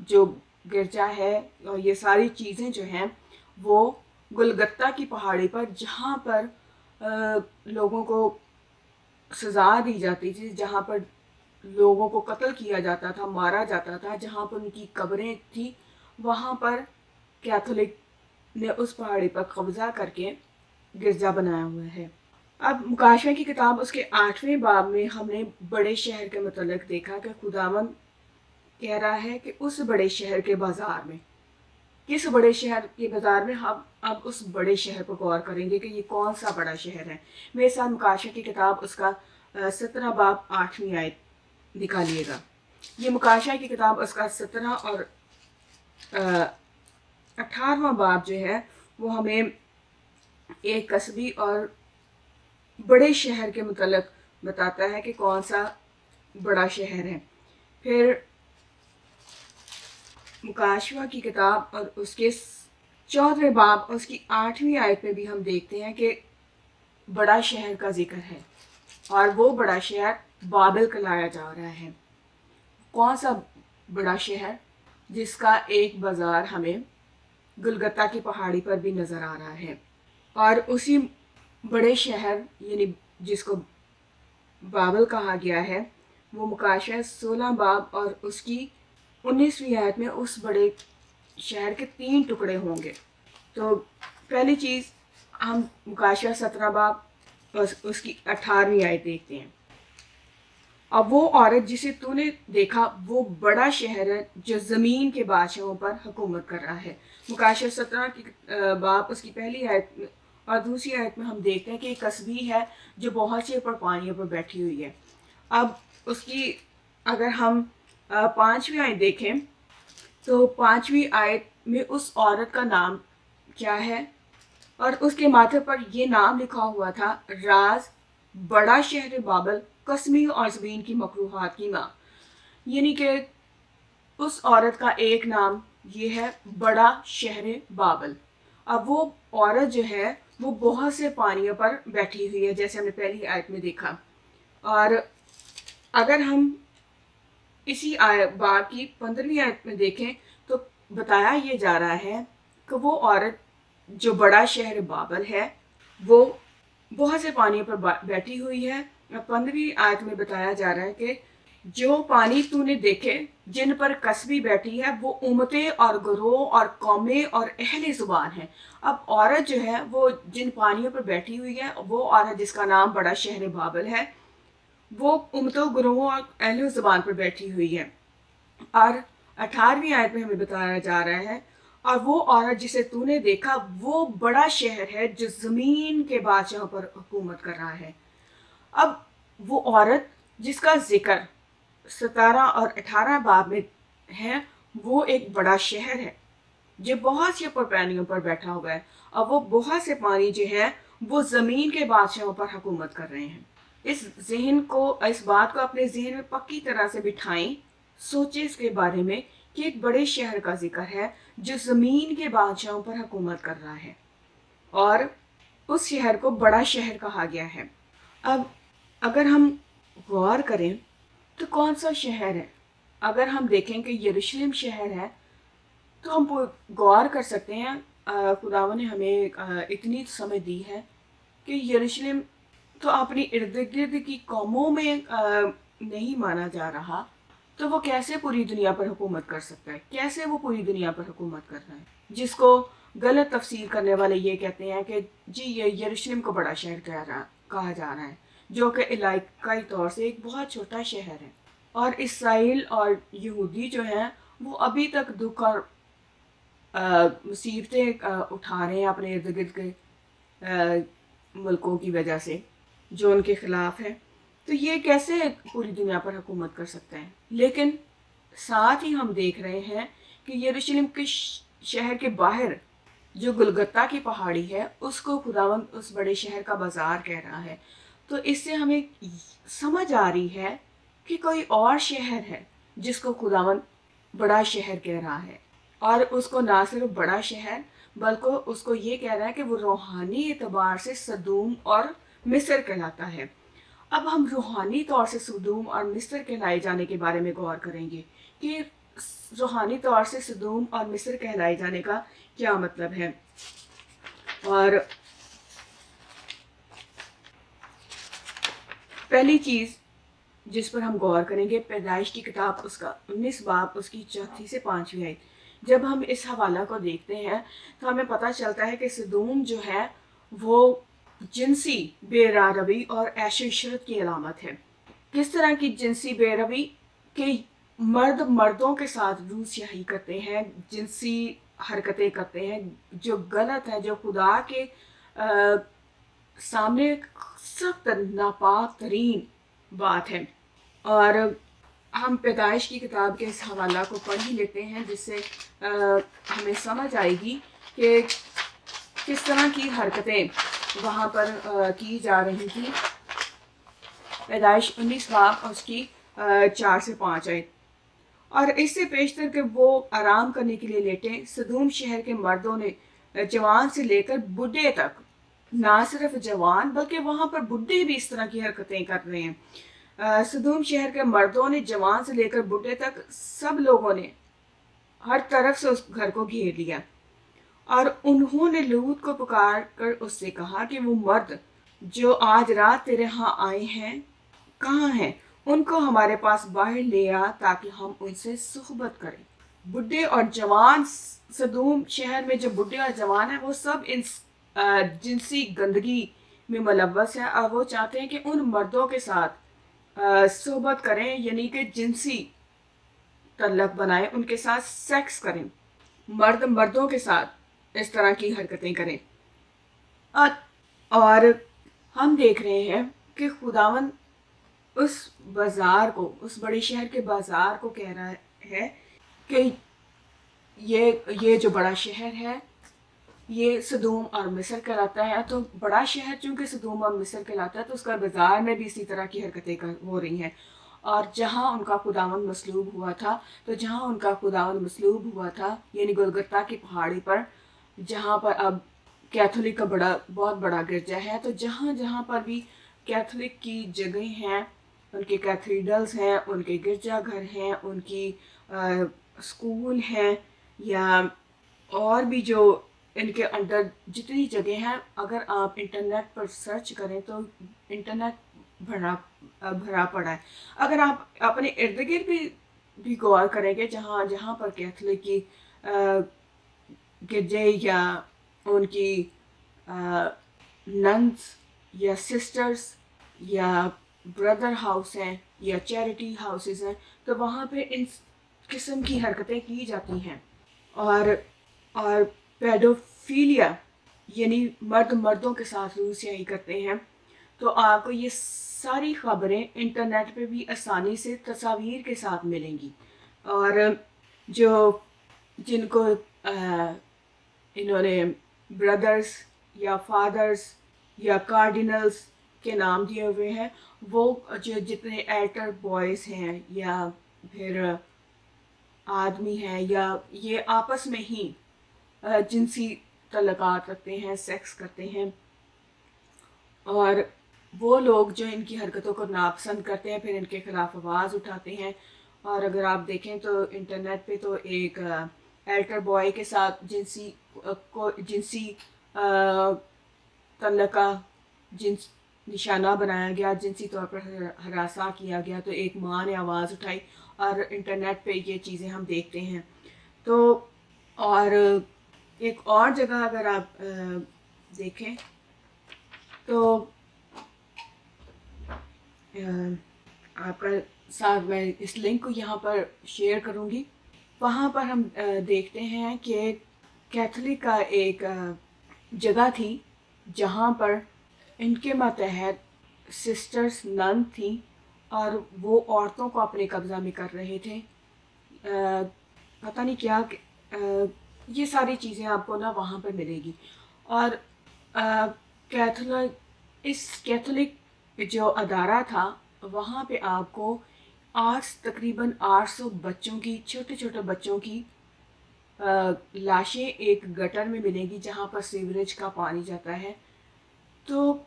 جو گرجا ہے اور یہ ساری چیزیں جو ہیں وہ گلگتا کی پہاڑی پر، جہاں پر لوگوں کو سزا دی جاتی تھی، جہاں پر لوگوں کو قتل کیا جاتا تھا، مارا جاتا تھا، جہاں پر ان کی قبریں تھیں، وہاں پر کیتھولک نے اس پہاڑی پر قبضہ کر کے گرجا بنایا ہوا ہے۔ اب مکاشفہ کی کتاب اس کے 8ویں باب میں ہم نے بڑے شہر کے متعلق دیکھا کہ خداوند کہہ رہا ہے کہ اس بڑے شہر کے بازار میں، کس بڑے شہر کے بازار میں، ہم اب اس بڑے شہر پر غور کریں گے کہ یہ کون سا بڑا شہر ہے۔ میرے ساتھ مکاشفہ کی کتاب اس کا 17 باب 8ویں آیت نکالیے گا۔ یہ مکاشفہ کی کتاب اس کا 17 اور 18واں باب جو ہے وہ ہمیں ایک قصبی اور بڑے شہر کے متعلق بتاتا ہے کہ کون سا بڑا شہر ہے۔ پھر مکاشفہ کی کتاب اور اس کے 14ویں باب اس کی 8ویں آیت میں بھی ہم دیکھتے ہیں کہ بڑا شہر کا ذکر ہے، اور وہ بڑا شہر بابل کہلایا جا رہا ہے۔ کون سا بڑا شہر؟ جس کا ایک بازار ہمیں گلگتہ کی پہاڑی پر بھی نظر آ رہا ہے، اور اسی بڑے شہر یعنی جس کو بابل کہا گیا ہے وہ مکاشفہ 16 باب اور اس کی 19ویں آیت میں اس بڑے شہر کے 3 ٹکڑے ہوں گے۔ تو پہلی چیز ہم مکاشفہ 17 باب اور اس کی 18ویں آیت دیکھتے ہیں۔ اب وہ عورت جسے تو نے دیکھا وہ بڑا شہر ہے جو زمین کے بادشاہوں پر حکومت کر رہا ہے۔ مکاشفہ 17 کی باب اس کی پہلی آیت میں اور دوسری آیت میں ہم دیکھتے ہیں کہ ایک قصبی ہے جو بہت سے اوپر پانیوں پر بیٹھی ہوئی ہے۔ اب اس کی اگر ہم 5ویں آیت دیکھیں تو 5ویں آیت میں اس عورت کا نام کیا ہے؟ اور اس کے ماتھے پر یہ نام لکھا ہوا تھا، راز بڑا شہر بابل، قسمی اور زمین کی مکروہات کی ماں۔ یعنی کہ اس عورت کا ایک نام یہ ہے، بڑا شہر بابل۔ اب وہ عورت جو ہے وہ بہت سے پانیوں پر بیٹھی ہوئی ہے، جیسے ہم نے پہلی آیت میں دیکھا۔ اور اگر ہم اسی باب کی 15ویں آیت میں دیکھیں تو بتایا یہ جا رہا ہے کہ وہ عورت جو بڑا شہر بابل ہے وہ بہت سے پانیوں پر بیٹھی ہوئی ہے۔ 15ویں آیت میں بتایا جا رہا ہے کہ جو پانی تو نے دیکھے جن پر قصبی بیٹھی ہے وہ امتیں اور گروہ اور قومیں اور اہل زبان ہیں۔ اب عورت جو ہے وہ جن پانیوں پر بیٹھی ہوئی ہے وہ عورت جس کا نام بڑا شہر بابل ہے وہ امتوں، گروہوں اور اہل زبان پر بیٹھی ہوئی ہے۔ اور 18ویں آیت میں ہمیں بتایا جا رہا ہے، اور وہ عورت جسے تو نے دیکھا وہ بڑا شہر ہے جو زمین کے بادشاہوں پر حکومت کر رہا ہے۔ اب وہ عورت جس کا ذکر 17 اور 18 باب میں ہے وہ ایک بڑا شہر ہے جو بہت سی اوپر پانیوں پر بیٹھا ہوا ہے، اور وہ بہت سے پانی جو ہے وہ زمین کے بادشاہوں پر حکومت کر رہے ہیں۔ اس بات کو اپنے ذہن میں پکی طرح سے بٹھائیں، سوچیں اس کے بارے میں کہ ایک بڑے شہر کا ذکر ہے جو زمین کے بادشاہوں پر حکومت کر رہا ہے، اور اس شہر کو بڑا شہر کہا گیا ہے۔ اب اگر ہم غور کریں تو کون سا شہر ہے؟ اگر ہم دیکھیں کہ یروشلم شہر ہے تو ہم غور کر سکتے ہیں، خداوند نے ہمیں اتنی سمجھ دی ہے کہ یروشلم تو اپنی ارد گرد کی قوموں میں نہیں مانا جا رہا، تو وہ کیسے پوری دنیا پر حکومت کر سکتا ہے؟ کیسے وہ پوری دنیا پر حکومت کر رہا ہے؟ جس کو غلط تفسیر کرنے والے یہ کہتے ہیں کہ جی یہ یروشلم کو بڑا شہر کہا جا رہا ہے، جو کہ علاقائی طور سے ایک بہت چھوٹا شہر ہے۔ اور اسرائیل اور یہودی جو ہیں وہ ابھی تک دکھ اور مصیبتیں اٹھا رہے ہیں اپنے ارد گرد کے ملکوں کی وجہ سے جو ان کے خلاف ہے، تو یہ کیسے پوری دنیا پر حکومت کر سکتا ہے؟ لیکن ساتھ ہی ہم دیکھ رہے ہیں کہ یروشلم کے شہر کے باہر جو گلگتہ کی پہاڑی ہے اس کو خداوند اس بڑے شہر کا بازار کہہ رہا ہے۔ تو اس سے ہمیں سمجھ آ رہی ہے کہ کوئی اور شہر ہے جس کو خداوند بڑا شہر کہہ رہا ہے، اور اس کو نہ صرف بڑا شہر بلکہ اس کو یہ کہہ رہا ہے کہ وہ روحانی اعتبار سے سدوم اور مصر کہلاتا ہے۔ اب ہم روحانی طور سے سدوم اور مصر کہلائے جانے کے بارے میں غور کریں گے کہ روحانی طور سے سدوم اور مصر کہلائے جانے کا کیا مطلب ہے۔ اور پہلی چیز جس پر ہم غور کریں گے پیدائش کی کتاب اس کا 19 باب اس کی 4 سے 5 آیت۔ جب ہم اس حوالہ کو دیکھتے ہیں تو ہمیں پتہ چلتا ہے کہ سدوم جو ہے وہ جنسی بے-روی اور عیش و عشرت کی علامت ہے۔ کس طرح کی جنسی بے-روی کہ مردوں کے ساتھ روح سیاہی کرتے ہیں، جنسی حرکتیں کرتے ہیں، جو غلط ہے، جو خدا کے سامنے سخت ناپاک ترین بات ہے۔ اور ہم پیدائش کی کتاب کے اس حوالہ کو پڑھ ہی لیتے ہیں، جس سے ہمیں سمجھ آئے گی کہ کس طرح کی حرکتیں وہاں پر کی جا رہی تھیں۔ پیدائش 19 باب اور اس کی 4 سے 5 آئے۔ اور اس سے پیشتر کہ وہ آرام کرنے کے لیے لیٹیں، سدوم شہر کے مردوں نے جوان سے لے کر بڈھے تک، نہ صرف جوان بلکہ وہاں پر بڈھے بھی اس طرح کی حرکتیں کر رہے ہیں۔ سدوم شہر کے مردوں نے جوان سے لے کر بڈھے تک سب لوگوں نے ہر طرف سے اس گھر کو گھیر لیا، اور انہوں نے لوط کو پکار کر اس سے کہا کہ وہ مرد جو آج رات تیرے ہاں آئے ہیں کہاں ہیں؟ ان کو ہمارے پاس باہر لے آ تاکہ ہم ان سے صحبت کریں۔ بڈھے اور جوان، سدوم شہر میں جو بڈھے اور جوان ہیں وہ سب ان جنسی گندگی میں ملوث ہیں، اور وہ چاہتے ہیں کہ ان مردوں کے ساتھ صحبت کریں، یعنی کہ جنسی تعلق بنائیں، ان کے ساتھ سیکس کریں، مردوں کے ساتھ اس طرح کی حرکتیں کریں۔ اور ہم دیکھ رہے ہیں کہ خداوند اس بازار کو، اس بڑے شہر کے بازار کو کہہ رہا ہے کہ یہ جو بڑا شہر ہے یہ سدوم اور مصر کہلاتا ہے، تو بڑا شہر چونکہ سدوم اور مصر کہلاتا ہے تو اس کا بازار میں بھی اسی طرح کی حرکتیں ہو رہی ہیں۔ اور جہاں ان کا خداوند مصلوب ہوا تھا یعنی گلگتا کی پہاڑی پر، جہاں پر اب کیتھولک کا بہت بڑا گرجا ہے، تو جہاں جہاں پر بھی کیتھولک کی جگہیں ہیں، ان کے کیتھیڈرلز ہیں، ان کے گرجا گھر ہیں، ان کی اسکول ہیں، یا اور بھی جو ان کے اندر جتنی جگہ ہیں، اگر آپ انٹرنیٹ پر سرچ کریں تو انٹرنیٹ بھرا پڑا ہے۔ اگر آپ اپنے ارد گرد بھی غور کریں گے، جہاں جہاں پر کیتھولک کی گرجے یا ان کی ننس یا سسٹرز یا بردر ہاؤس ہیں یا چیریٹی ہاؤسز ہیں، تو وہاں پہ ان قسم کی حرکتیں کی جاتی ہیں۔ اور پیڈوفیلیا یعنی مردوں کے ساتھ روح سیاہی کرتے ہیں، تو آپ کو یہ ساری خبریں انٹرنیٹ پہ بھی آسانی سے تصاویر کے ساتھ ملیں گی۔ اور جن کو انہوں نے بردرز یا فادرز یا کارڈینلز کے نام دیے ہوئے ہیں، وہ جتنے ایلٹر بوائز ہیں یا پھر آدمی ہیں، یا یہ آپس میں ہی جنسی تعلقات رکھتے ہیں، سیکس کرتے ہیں، اور وہ لوگ جو ان کی حرکتوں کو ناپسند کرتے ہیں پھر ان کے خلاف آواز اٹھاتے ہیں۔ اور اگر آپ دیکھیں تو انٹرنیٹ پہ تو ایک ایلٹر بوائے کے ساتھ جنسی تعلقہ نشانہ بنایا گیا، جنسی طور پر ہراساں کیا گیا، تو ایک ماں نے آواز اٹھائی، اور انٹرنیٹ پہ یہ چیزیں ہم دیکھتے ہیں۔ تو اور ایک اور جگہ اگر آپ دیکھیں تو آپ کا ساتھ میں اس لنک کو یہاں پر شیئر کروں گی۔ وہاں پر ہم دیکھتے ہیں کہ کیتھولک کا ایک جگہ تھی جہاں پر ان کے ماتحت سسٹرز نن تھیں، اور وہ عورتوں کو اپنے قبضہ میں کر رہے تھے۔ پتہ نہیں کیا یہ ساری چیزیں آپ کو نا وہاں پر ملے گی۔ اور کیتھولک جو ادارہ تھا وہاں پہ آپ کو تقریباً 800 بچوں کی، چھوٹے چھوٹے بچوں کی لاشیں ایک گٹر میں ملے گی جہاں پر سیوریج کا پانی جاتا ہے۔ تو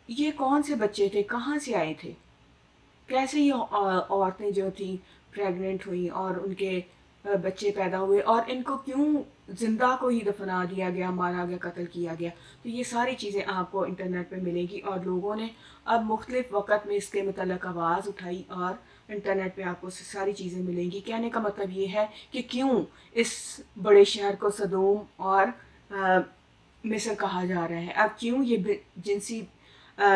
یہ کون سے بچے تھے، کہاں سے آئے تھے، کیسے یہ عورتیں جو تھیں پریگننٹ ہوئیں اور ان کے بچے پیدا ہوئے، اور ان کو کیوں زندہ کو ہی دفنا دیا گیا، مارا گیا، قتل کیا گیا۔ تو یہ ساری چیزیں آپ کو انٹرنیٹ پہ ملے گی، اور لوگوں نے اب مختلف وقت میں اس کے متعلق آواز اٹھائی، اور انٹرنیٹ پہ آپ کو ساری چیزیں ملیں گی۔ کہنے کا مطلب یہ ہے کہ کیوں اس بڑے شہر کو سدوم اور مصر کہا جا رہا ہے۔ اب کیوں یہ جنسی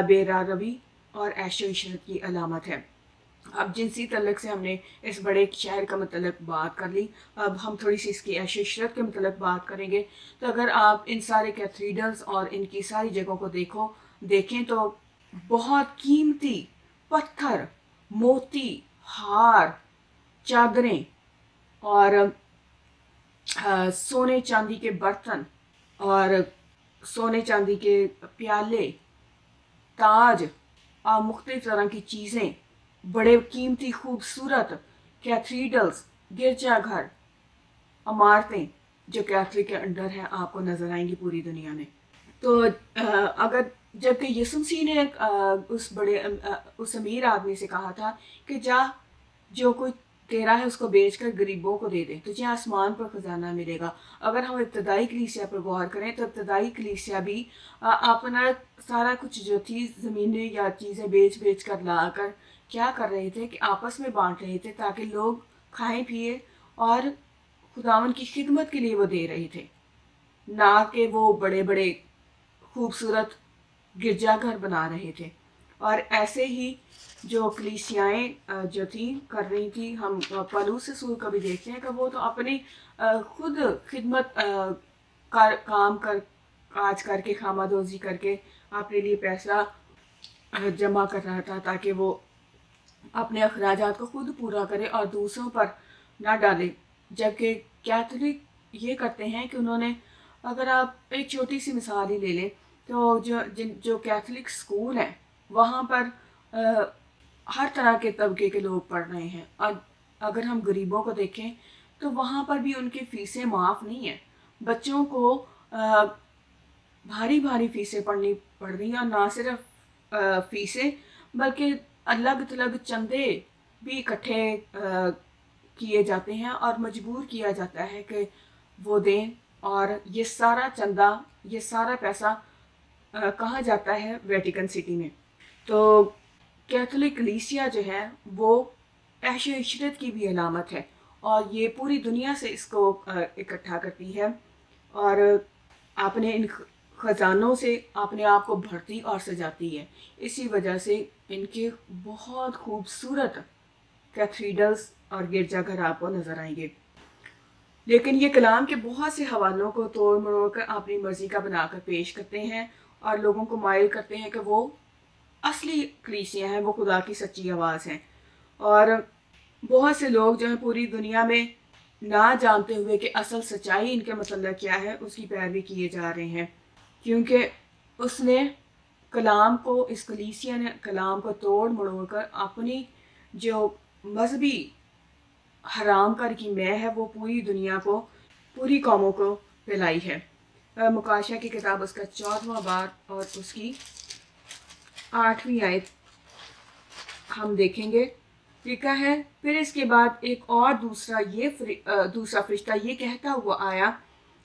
بے روی اور عیش و عشرت کی علامت ہے۔ اب جنسی تعلق سے ہم نے اس بڑے شہر کا متعلق بات کر لی، اب ہم تھوڑی سی اس کی عیش و عشرت کے متعلق بات کریں گے۔ تو اگر آپ ان سارے کیتھیڈرلز اور ان کی ساری جگہوں کو دیکھیں تو بہت قیمتی پتھر، موتی، ہار، چادریں اور سونے چاندی کے برتن اور سونے چاندی کے پیالے، تاج اور مختلف طرح کی چیزیں، بڑے قیمتی خوبصورت کیتھیڈرلز، گرجا گھر، عمارتیں جو کیتھولک کے انڈر ہیں آپ کو نظر آئیں گی پوری دنیا میں۔ تو اگر جبکہ یسوع مسیح نے اس امیر آدمی سے کہا تھا کہ جا جو کوئی تیرا ہے اس کو بیچ کر غریبوں کو دے دے، تجھے آسمان پر خزانہ ملے گا۔ اگر ہم ابتدائی کلیسیا پر غور کریں تو ابتدائی کلیسیا بھی اپنا سارا کچھ جو تھی زمینیں یا چیزیں بیچ کر لا کر کیا کر رہے تھے کہ آپس میں بانٹ رہے تھے تاکہ لوگ کھائیں پیے اور خداوند کی خدمت کے لیے وہ دے رہے تھے، نہ کہ وہ بڑے بڑے خوبصورت گرجا گھر بنا رہے تھے۔ اور ایسے ہی جو کلیسیائیں جو تھیں کر رہی تھیں، ہم پولس رسول کا بھی دیکھتے ہیں کہ وہ تو اپنی خود خدمت کام کاج کر کے، خامہ دوزی کر کے اپنے لیے پیسہ جمع کر رہا تھا تاکہ وہ اپنے اخراجات کو خود پورا کرے اور دوسروں پر نہ ڈالے۔ جبکہ کیتھولک یہ کرتے ہیں کہ انہوں نے، اگر آپ ایک چھوٹی سی مثال ہی لے لیں تو جو کیتھولک اسکول ہیں وہاں پر ہر طرح کے طبقے کے لوگ پڑھ رہے ہیں، اور اگر ہم غریبوں کو دیکھیں تو وہاں پر بھی ان کی فیسیں معاف نہیں ہیں۔ بچوں کو بھاری بھاری فیسیں پڑھنی پڑ رہی ہیں، اور نہ صرف فیسیں بلکہ الگ تھلگ چندے بھی اکٹھے کیے جاتے ہیں اور مجبور کیا جاتا ہے کہ وہ دیں، اور یہ سارا چندہ، یہ سارا پیسہ کہاں جاتا ہے؟ ویٹیکن سٹی میں۔ تو کیتھولک کلیسیا جو ہے وہ عیش و عشرت کی بھی علامت ہے، اور یہ پوری دنیا سے اس کو اکٹھا کرتی ہے اور اپنے ان خزانوں سے اپنے آپ کو بھرتی اور سجاتی ہے۔ اسی وجہ سے ان کے بہت خوبصورت کیتھیڈرلز اور گرجا گھر آپ کو نظر آئیں گے۔ لیکن یہ کلام کے بہت سے حوالوں کو توڑ مروڑ کر اپنی مرضی کا بنا کر پیش کرتے ہیں اور لوگوں کو مائل کرتے ہیں کہ وہ اصلی کلیسیاں ہیں، وہ خدا کی سچی آواز ہیں۔ اور بہت سے لوگ جو ہیں پوری دنیا میں نہ جانتے ہوئے کہ اصل سچائی ان کے متعلق کیا ہے، اس کی پیروی کیے جا رہے ہیں، کیونکہ اس نے کلام کو، اس کلیسیا نے کلام کو توڑ مڑوڑ کر اپنی جو مذہبی حرام کار کی میں ہے وہ پوری دنیا کو، پوری قوموں کو پھیلائی ہے۔ مکاشہ کی کتاب اس کا 14واں باب اور اس کی 8ویں آیت ہم دیکھیں گے۔ لکھا ہے، پھر اس کے بعد ایک اور دوسرا فرشتہ یہ کہتا ہوا آیا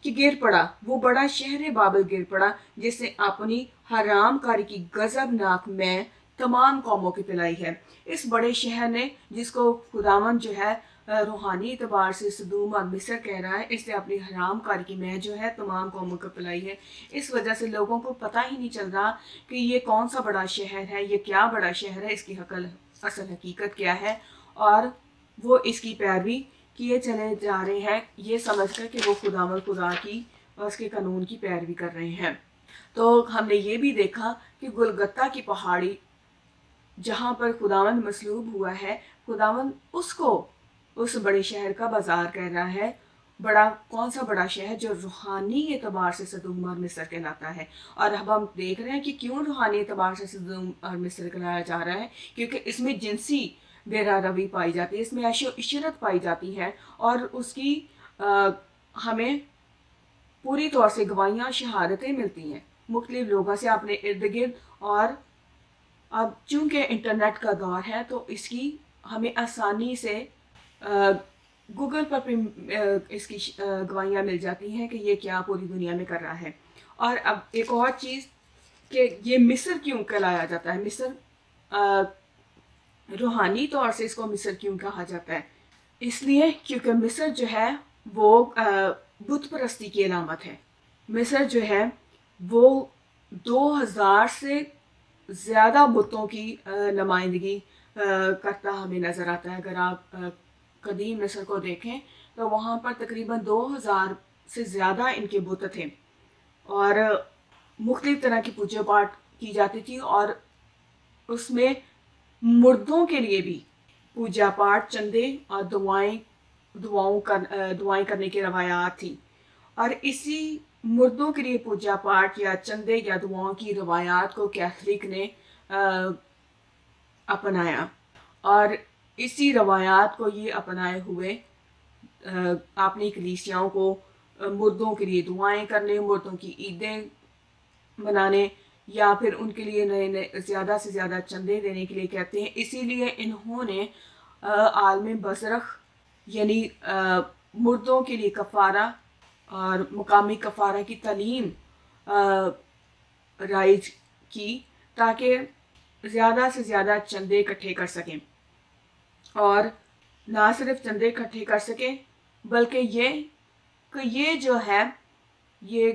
کہ گر پڑا، وہ بڑا شہر بابل گر پڑا جس نے اپنی حرام کاری کی غضبناک میں تمام قوموں کی پھیلائی ہے۔ اس بڑے شہر نے، جس کو خداوند جو ہے روحانی اعتبار سے سدوم اور مصر کہہ رہا ہے، اس نے اپنی حرام کاری کی میں جو ہے تمام قوموں کو پھیلائی ہے۔ اس وجہ سے لوگوں کو پتہ ہی نہیں چل رہا کہ یہ کون سا بڑا شہر ہے، یہ کیا بڑا شہر ہے، اس کی اصل حقیقت کیا ہے، اور وہ اس کی پیروی کیے چلے جا رہے ہیں یہ سمجھ کر کہ وہ خدا کی اور اس کے قانون کی پیروی کر رہے ہیں۔ تو ہم نے یہ بھی دیکھا کہ گلگتہ کی پہاڑی جہاں پر خداوند مصلوب ہوا ہے، خداوند اس کو اس بڑے شہر کا بازار کہہ رہا ہے۔ بڑا کون سا بڑا شہر؟ جو روحانی اعتبار سے سدوم اور مصر کہلاتا ہے۔ اور اب ہم دیکھ رہے ہیں کہ کیوں روحانی اعتبار سے سدوم اور مصر کہلایا جا رہا ہے، کیونکہ اس میں جنسی بے-روی پائی جاتی ہے، اس میں عیش و عشرت پائی جاتی ہے، اور اس کی ہمیں پوری طور سے گواہیاں، شہادتیں ملتی ہیں مختلف لوگوں سے اپنے ارد گرد۔ اور اب چونکہ انٹرنیٹ کا دور ہے تو اس کی ہمیں آسانی سے گوگل پر اس کی گواہیاں مل جاتی ہیں کہ یہ کیا پوری دنیا میں کر رہا ہے۔ اور اب ایک اور چیز کہ یہ مصر کیوں کہلایا جاتا ہے، مصر روحانی طور سے اس کو مصر کیوں کہا جاتا ہے؟ اس لیے کیونکہ مصر جو ہے وہ بت پرستی کی علامت ہے۔ مصر جو ہے وہ 2000 سے زیادہ بتوں کی نمائندگی کرتا ہمیں نظر آتا ہے. اگر آپ قدیم مصر کو دیکھیں تو وہاں پر تقریباً 2000 سے زیادہ ان کے بت تھے اور مختلف طرح کی پوجا پاٹ کی جاتی تھی اور اس میں مردوں کے لیے بھی پوجا پاٹ، چندے اور دعائیں کرنے کی روایات تھی. اور اسی مردوں کے لیے پوجا پاٹ یا چندے یا دعاؤں کی روایات کو کیتھولک نے اپنایا اور اسی روایات کو یہ اپنائے ہوئے اپنی کلیسیاؤں کو مردوں کے لیے دعائیں کرنے، مردوں کی عیدیں منانے یا پھر ان کے لیے نئے زیادہ سے زیادہ چندے دینے کے لیے کہتے ہیں. اسی لیے انہوں نے عالم بزرخ یعنی مردوں کے لیے کفارہ اور مقامی کفارہ کی تعلیم رائج کی تاکہ زیادہ سے زیادہ چندے اکٹھے کر سکیں اور نہ صرف چندے اکٹھے کر سکیں بلکہ یہ جو ہے یہ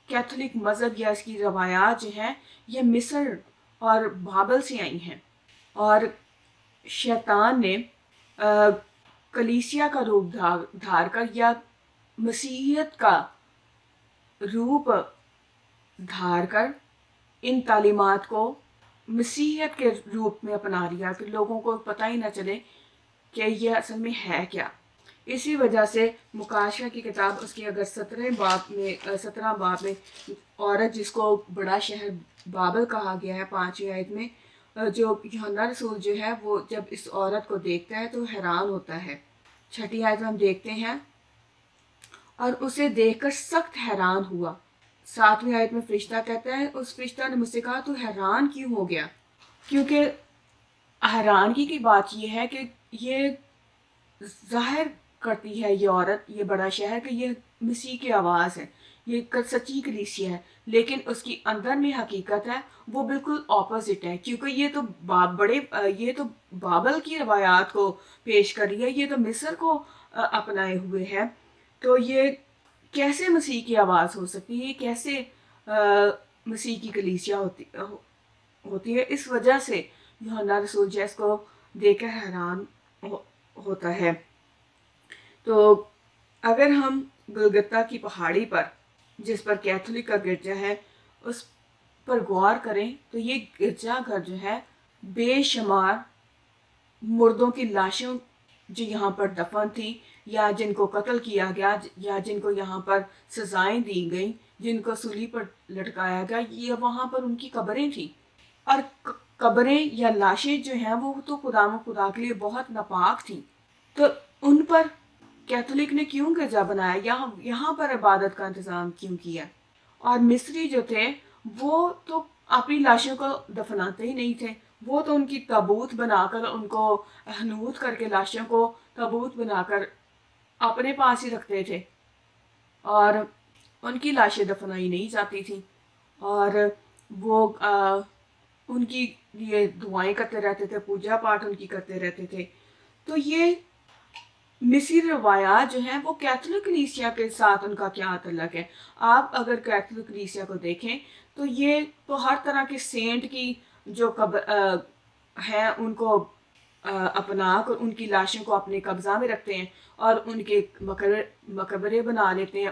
کیتھولک مذہب یا اس کی روایات جو ہیں یہ مصر اور بابل سے آئی ہیں. اور شیطان نے کلیسیا کا روپ دھار کر یا مسیحیت کا روپ دھار کر ان تعلیمات کو مسیحیت کے روپ میں اپنا لیا کہ لوگوں کو پتہ ہی نہ چلے کہ یہ اصل میں ہے کیا. اسی وجہ سے مکاشفہ کی کتاب اس کی اگر 17 باب میں عورت جس کو بڑا شہر بابل کہا گیا ہے 5ویں آیت میں، جو یوحنا رسول جو ہے وہ جب اس عورت کو دیکھتا ہے تو حیران ہوتا ہے. 6 آیت میں ہم دیکھتے ہیں اور اسے دیکھ کر سخت حیران ہوا. 7ویں آیت میں فرشتہ کہتا ہے اس فرشتہ نے مجھ سے کہا تو حیران کیوں ہو گیا؟ کیونکہ حیرانگی کی بات یہ ہے کہ یہ ظاہر کرتی ہے یہ عورت، یہ بڑا شہر کہ یہ مسیح کی آواز ہے، یہ سچی کلیسیا ہے، لیکن اس کی اندر میں حقیقت ہے وہ بالکل اپوزٹ ہے. کیونکہ یہ تو بابل کی روایات کو پیش کر رہی ہے، یہ تو مصر کو اپنائے ہوئے ہے. تو یہ کیسے مسیح کی آواز ہو سکتی ہے؟ یہ کیسے مسیح کی کلیسیا ہوتی ہے؟ اس وجہ سے یوحنا رسول جیس کو دیکھ کر حیران ہوتا ہے. تو اگر ہم گلگتہ کی پہاڑی پر جس پر کیتھولک کا گرجا ہے اس پر غور کریں تو یہ گرجا گھر جو ہے بے شمار مردوں کی لاشوں جو یہاں پر دفن تھی یا جن کو قتل کیا گیا یا جن کو یہاں پر سزائیں دی گئیں، جن کو سولی پر لٹکایا گیا، یہ وہاں پر ان کی قبریں تھیں. اور قبریں یا لاشیں جو ہیں وہ تو خدا کے لیے بہت ناپاک تھیں. تو ان پر کیتھولک نے کیوں گرجا بنایا، یہاں پر عبادت کا انتظام کیوں کیا؟ اور مصری جو تھے وہ تو اپنی لاشوں کو دفناتے ہی نہیں تھے، وہ تو ان کی تابوت بنا کر ان کو حنوط کر کے لاشوں کو تابوت بنا کر اپنے پاس ہی رکھتے تھے اور ان کی لاشیں دفنائی نہیں جاتی تھیں اور وہ ان کی لیے دعائیں کرتے رہتے تھے، پوجا پاٹ ان کی کرتے رہتے تھے. تو یہ مصری روایات جو ہیں وہ کیتھولک کلیسیا کے ساتھ ان کا کیا تعلق ہے؟ آپ اگر کیتھولک کلیسیا کو دیکھیں تو یہ تو ہر طرح کے سینٹ کی جو ہیں ان کو اپنا کر ان کی لاشوں کو اپنے قبضہ میں رکھتے ہیں اور ان کے مقبرے بنا لیتے ہیں.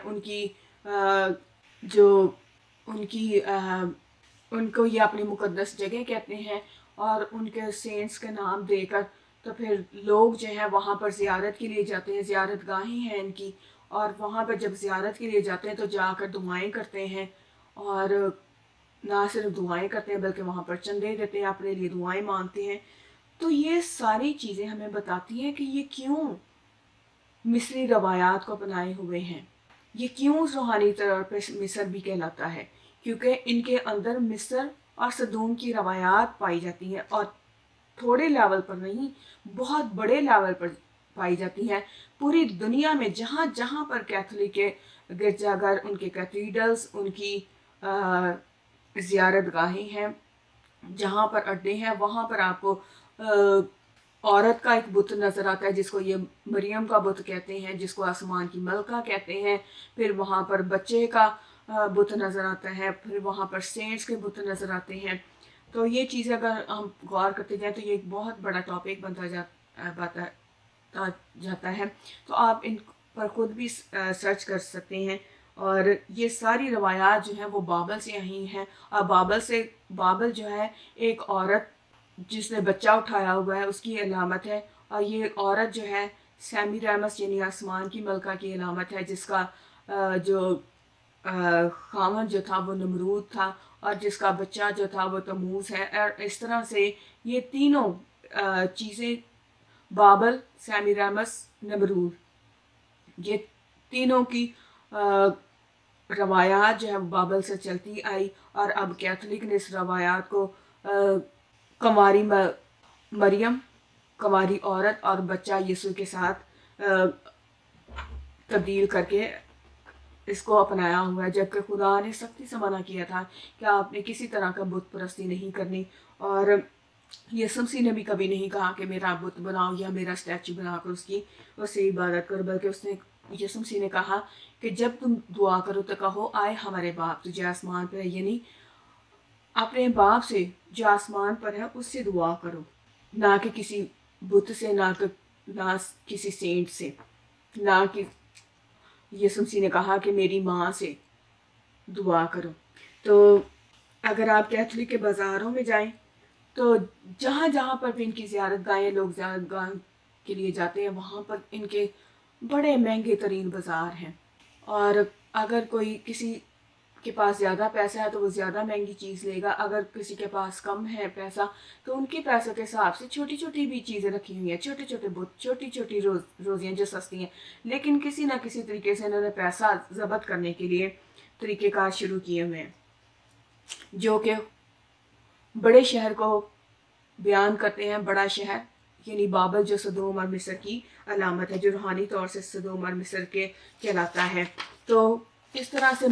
ان کو یہ اپنی مقدس جگہ کہتے ہیں اور ان کے سینٹس کے نام دے کر تو پھر لوگ جو ہیں وہاں پر زیارت کے لیے جاتے ہیں، زیارت گاہیں ہیں ان کی، اور وہاں پر جب زیارت کے لیے جاتے ہیں تو جا کر دعائیں کرتے ہیں اور نہ صرف دعائیں کرتے ہیں بلکہ وہاں پر چندے دیتے ہیں، اپنے لیے دعائیں مانگتے ہیں. تو یہ ساری چیزیں ہمیں بتاتی ہیں کہ یہ کیوں مصری روایات کو اپنائے ہوئے ہیں، یہ کیوں روحانی طور پر مصر بھی کہلاتا ہے، کیونکہ ان کے اندر مصر اور صدوم کی روایات پائی جاتی ہیں اور تھوڑے لیول پر نہیں، بہت بڑے لیول پر پائی جاتی ہیں. پوری دنیا میں جہاں جہاں پر کیتھولک کے گرجا گھر، ان کے کیتھیڈرلز، ان کی زیارت گاہیں ہیں، جہاں پر اڈے ہیں، وہاں پر آپ کو عورت کا ایک بت نظر آتا ہے جس کو یہ مریم کا بت کہتے ہیں، جس کو آسمان کی ملکہ کہتے ہیں. پھر وہاں پر بچے کا بت نظر آتا ہے، پھر وہاں پر سینٹس کے بت نظر آتے ہیں. تو یہ چیزیں اگر ہم غور کرتے جائیں تو یہ ایک بہت بڑا ٹاپک جاتا ہے. تو آپ ان پر خود بھی سرچ کر سکتے ہیں. اور یہ ساری روایات جو ہیں وہ بابل سے آئی ہیں. اور بابل جو ہے ایک عورت جس نے بچہ اٹھایا ہوا ہے اس کی علامت ہے. اور یہ عورت جو ہے سیمی ریمس یعنی آسمان کی ملکہ کی علامت ہے، جس کا جو خاوند جو تھا وہ نمرود تھا، اور جس کا بچہ جو تھا وہ تموز ہے. اور اس طرح سے یہ تینوں چیزیں بابل، سیمی ریمس، نمرود، یہ تینوں کی روایات جو ہے بابل سے چلتی آئی. اور اب کیتھولک نے اس روایات کو کنواری مریم، کنواری عورت اور بچہ یسوع کے ساتھ تبدیل کر کے اس کو اپنایا ہوا ہے. جبکہ خدا نے سختی سے منع کیا تھا کہ آپ نے کسی طرح کا بت پرستی نہیں کرنی. اور یسوع مسیح نے بھی کبھی نہیں کہا کہ میرا بت بناؤ یا میرا اسٹیچو بنا کر اس سے عبادت کرو، بلکہ یسوع مسیح نے کہا کہ جب تم دعا کرو تو کہو آئے ہمارے باپ تجھے آسمان پر ہے، یعنی اپنے باپ سے جو آسمان پر ہے اس سے دعا کرو، نہ کہ کسی بت سے، نہ کسی سینٹ سے، نہ کہ یسوع مسیح نے کہا کہ میری ماں سے دعا کرو. تو اگر آپ کیتھولک کے بازاروں میں جائیں تو جہاں جہاں پر بھی ان کی زیارت گاہیں، لوگ زیارت گاہ کے لیے جاتے ہیں، وہاں پر ان کے بڑے مہنگے ترین بازار ہیں. اور اگر کوئی کسی کے پاس زیادہ پیسہ ہے تو وہ زیادہ مہنگی چیز لے گا، اگر کسی کے پاس کم ہے پیسہ تو ان کے پیسوں کے حساب سے چھوٹی چھوٹی بھی چیزیں رکھی ہوئی ہیں، چھوٹے چھوٹے بت، چھوٹی چھوٹی روزیاں جو سستی ہیں، لیکن کسی نہ کسی طریقے سے انہوں نے پیسہ ضبط کرنے کے لیے طریقہ کار شروع کیے ہوئے ہیں، جو کہ بڑے شہر کو بیان کرتے ہیں. بڑا شہر یعنی بابل جو سدوم اور مصر کی علامت ہے، جو روحانی طور سے سدوم اور مصر کے کہلاتا ہے. تو اس طرح سے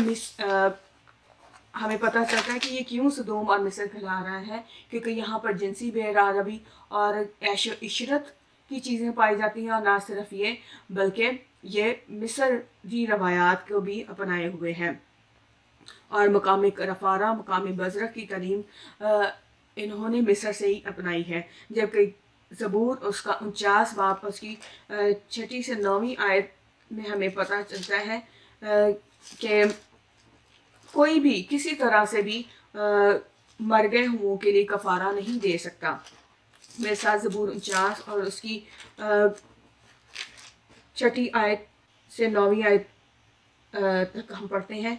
ہمیں پتہ چلتا ہے کہ یہ کیوں سدوم اور مصر کہلا رہا ہے، کیونکہ یہاں پر جنسی بے روی اور عیش و عشرت کی چیزیں پائی جاتی ہیں. اور نہ صرف یہ بلکہ یہ مصری روایات کو بھی اپنائے ہوئے ہیں. اور مقام کفارہ، مقام بزرگ کی تعلیم انہوں نے مصر سے ہی اپنائی ہے. جبکہ زبور اس کا 49 باب اس کی 6 سے 9 آیت میں ہمیں پتہ چلتا ہے کہ کوئی بھی کسی طرح سے بھی مر گئے ہوں کے لیے کفارہ نہیں دے سکتا. میرے ساتھ زبور 49 اور اس کی 6 آیت سے 9 آیت تک ہم پڑھتے ہیں.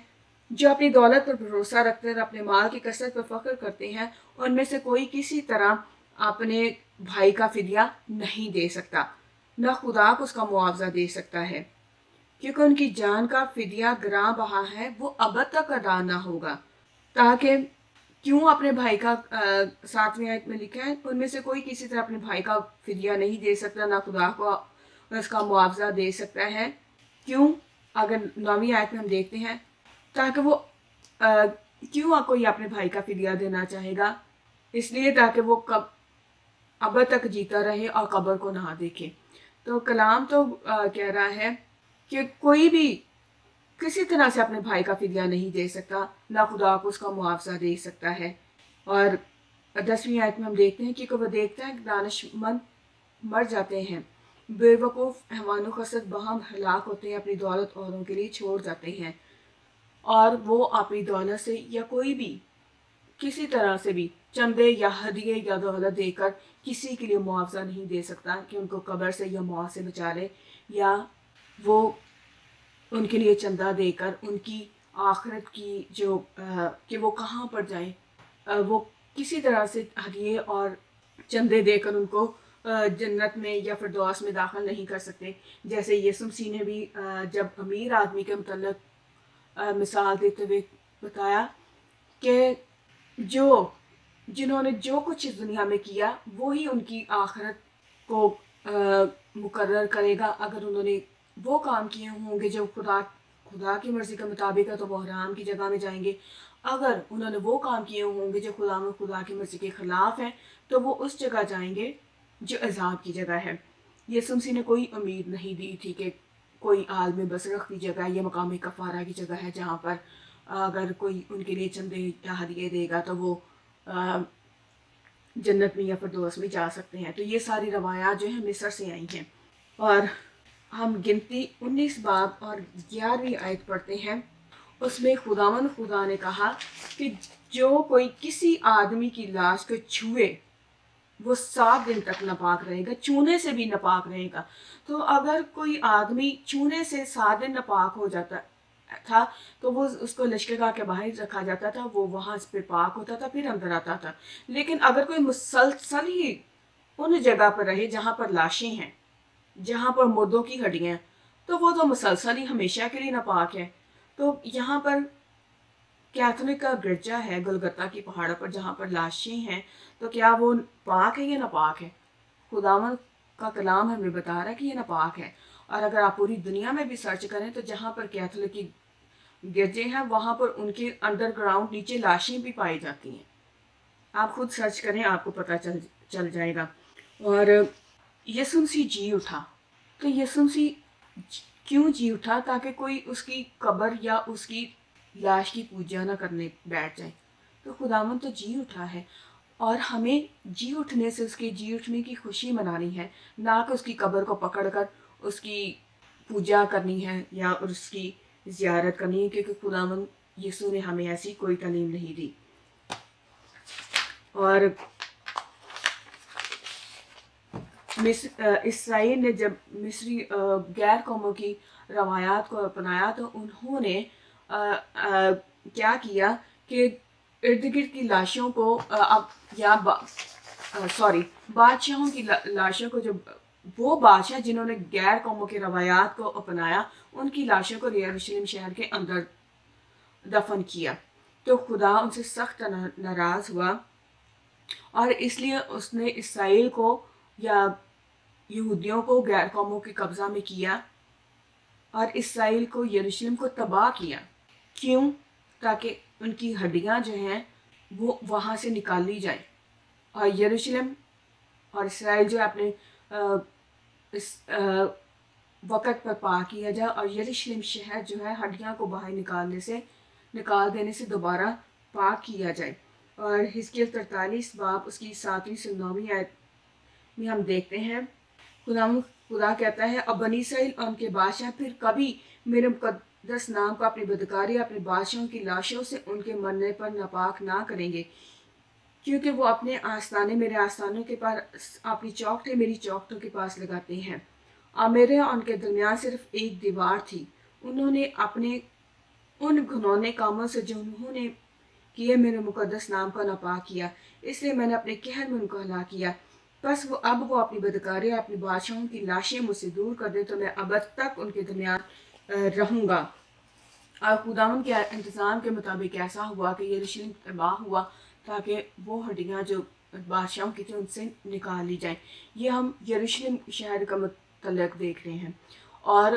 جو اپنی دولت پر بھروسہ رکھتے ہیں، اپنے مال کی کثرت پر فخر کرتے ہیں، ان میں سے کوئی کسی طرح اپنے بھائی کا فدیہ نہیں دے سکتا، نہ خدا کو اس کا معاوضہ دے سکتا ہے، کیونکہ ان کی جان کا فدیہ گراں بہا ہے، وہ ابد تک ادا نہ ہوگا. تاکہ کیوں اپنے بھائی کا 7ویں آیت میں لکھا ہے ان میں سے کوئی کسی طرح اپنے بھائی کا فدیہ نہیں دے سکتا، نہ خدا کو اس کا معاوضہ دے سکتا ہے. کیوں؟ اگر 9ویں آیت میں ہم دیکھتے ہیں تاکہ وہ کیوں کوئی اپنے بھائی کا فدیہ دینا چاہے گا؟ اس لیے تاکہ وہ ابد تک جیتا رہے اور قبر کو نہ دیکھے. تو کلام تو کہہ رہا ہے کہ کوئی بھی کسی طرح سے اپنے بھائی کا فدیہ نہیں دے سکتا، نہ خدا کو اس کا معاوضہ دے سکتا ہے. اور 10ویں آیت میں ہم دیکھتے ہیں کہ وہ دیکھتا ہے کہ دانش مند مر جاتے ہیں، بے وقوف حیوان و خسرت باہم ہلاک ہوتے ہیں، اپنی دولت اوروں کے لیے چھوڑ جاتے ہیں، اور وہ اپنی دولت سے یا کوئی بھی کسی طرح سے بھی چندے یا ہدیے یا دولت دے کر کسی کے لیے معاوضہ نہیں دے سکتا کہ ان کو قبر سے یا موت سے بچا لے، یا وہ ان کے لیے چندہ دے کر ان کی آخرت کی جو کہ وہ کہاں پر جائیں، وہ کسی طرح سے ہدیے اور چندے دے کر ان کو جنت میں یا فردوس میں داخل نہیں کر سکتے. جیسے یسوع مسیح نے بھی جب امیر آدمی کے متعلق مثال دیتے ہوئے بتایا کہ جنہوں نے جو کچھ اس دنیا میں کیا وہی ان کی آخرت کو مقرر کرے گا. اگر انہوں نے وہ کام کیے ہوں گے جو خدا کی مرضی کے مطابق ہے تو وہ حرام کی جگہ میں جائیں گے. اگر انہوں نے وہ کام کیے ہوں گے جو خدا کی مرضی کے خلاف ہیں تو وہ اس جگہ جائیں گے جو عذاب کی جگہ ہے. یسوع مسیح نے کوئی امید نہیں دی تھی کہ کوئی عالم بصرخ کی جگہ یا مقام کفارہ کی جگہ ہے جہاں پر اگر کوئی ان کے لیے چندے یا ہدیے دے گا تو وہ جنت میں یا فردوس میں جا سکتے ہیں. تو یہ ساری روایات جو ہیں مصر سے آئی ہیں. اور ہم گنتی 19 باب اور 11ویں آیت پڑھتے ہیں. اس میں خدا نے کہا کہ جو کوئی کسی آدمی کی لاش کو چھوئے وہ 7 دن تک ناپاک رہے گا، چونے سے بھی ناپاک رہے گا. تو اگر کوئی آدمی چونے سے 7 دن ناپاک ہو جاتا تھا تو وہ اس کو لشکرگاہ کے باہر رکھا جاتا تھا، وہ وہاں پہ پاک ہوتا تھا، پھر اندر آتا تھا. لیکن اگر کوئی مسلسل ہی ان جگہ پر رہے جہاں پر لاشیں ہیں، جہاں پر مردوں کی ہڈیاں، تو وہ تو مسلسل ہی ہمیشہ کے لیے ناپاک ہے. تو یہاں پر کیتھولک کا گرجا ہے گلگتہ کی پہاڑوں پر جہاں پر لاشیں ہیں، تو کیا وہ پاک ہے یا ناپاک ہے؟ خداوند کا کلام ہمیں بتا رہا ہے کہ یہ ناپاک ہے. اور اگر آپ پوری دنیا میں بھی سرچ کریں تو جہاں پر کیتھولک کی گرجے ہیں وہاں پر ان کے انڈر گراؤنڈ نیچے لاشیں بھی پائی جاتی ہیں. آپ خود سرچ کریں، آپ کو پتہ چل جائے گا. اور یسوع مسیح جی اٹھا. تو یسوع مسیح کیوں جی اٹھا؟ تاکہ کوئی اس کی قبر یا اس کی لاش کی پوجا نہ کرنے بیٹھ جائے. تو خداوند تو جی اٹھا ہے اور ہمیں جی اٹھنے سے اس کے جی اٹھنے کی خوشی منانی ہے، نہ کہ اس کی قبر کو پکڑ کر اس کی پوجا کرنی ہے یا اس کی زیارت کرنی ہے، کیونکہ خداوند یسوع نے ہمیں ایسی کوئی تعلیم نہیں دی. اور اسرائیل نے جب مصری غیر قوموں کی روایات کو اپنایا تو انہوں نے کیا کیا کہ ارد گرد کی لاشوں کو بادشاہوں کی لاشوں کو، جو وہ بادشاہ جنہوں نے غیر قوموں کی روایات کو اپنایا، ان کی لاشوں کو یروشلم شہر کے اندر دفن کیا. تو خدا ان سے سخت ناراض ہوا اور اس لیے اس نے اسرائیل کو یا یہودیوں کو غیر قوموں کے قبضہ میں کیا اور اسرائیل کو یروشلم کو تباہ کیا. کیوں؟ تاکہ ان کی ہڈیاں جو ہیں وہ وہاں سے نکال لی جائیں اور یروشلم اور اسرائیل جو اپنے اس وقت پر پاک کیا جائے اور یروشلم شہر جو ہے ہڈیاں کو باہر نکال دینے سے دوبارہ پاک کیا جائے. اور حزقیل 43 باب اس کی 7ویں سے 9ویں آیت میں ہم دیکھتے ہیں خدا کہتا ہے، اب بنی اسرائیل اور ان کے بادشاہ پھر کبھی میرے مقدس نام کو اپنی بدکاری اپنے بادشاہوں کی لاشوں سے ان کے مرنے پر ناپاک نہ کریں گے، کیونکہ وہ اپنے آستانے میرے آستانوں کے پاس، اپنی چوکھٹیں میری چوکھٹوں کے پاس لگاتے ہیں. اور میرے اور ان کے درمیان صرف ایک دیوار تھی. انہوں نے اپنے ان گھنونے کاموں سے جو انہوں نے کیے میرے مقدس نام کا ناپاک کیا، اس لیے میں نے اپنے قہر میں ان کو ہلاک کیا. بس اب وہ اپنی بدکاری اپنے بادشاہوں کی لاشیں مجھ سے دور کر دیں تو میں ابد تک ان کے درمیان رہوں گا. اور خداوند کے انتظام کے مطابق ایسا ہوا کہ یروشلم تباہ ہوا تاکہ وہ ہڈیاں جو بادشاہوں کی تھیں ان سے نکال لی جائیں. یہ ہم یروشلم شہر کا متعلق دیکھ رہے ہیں. اور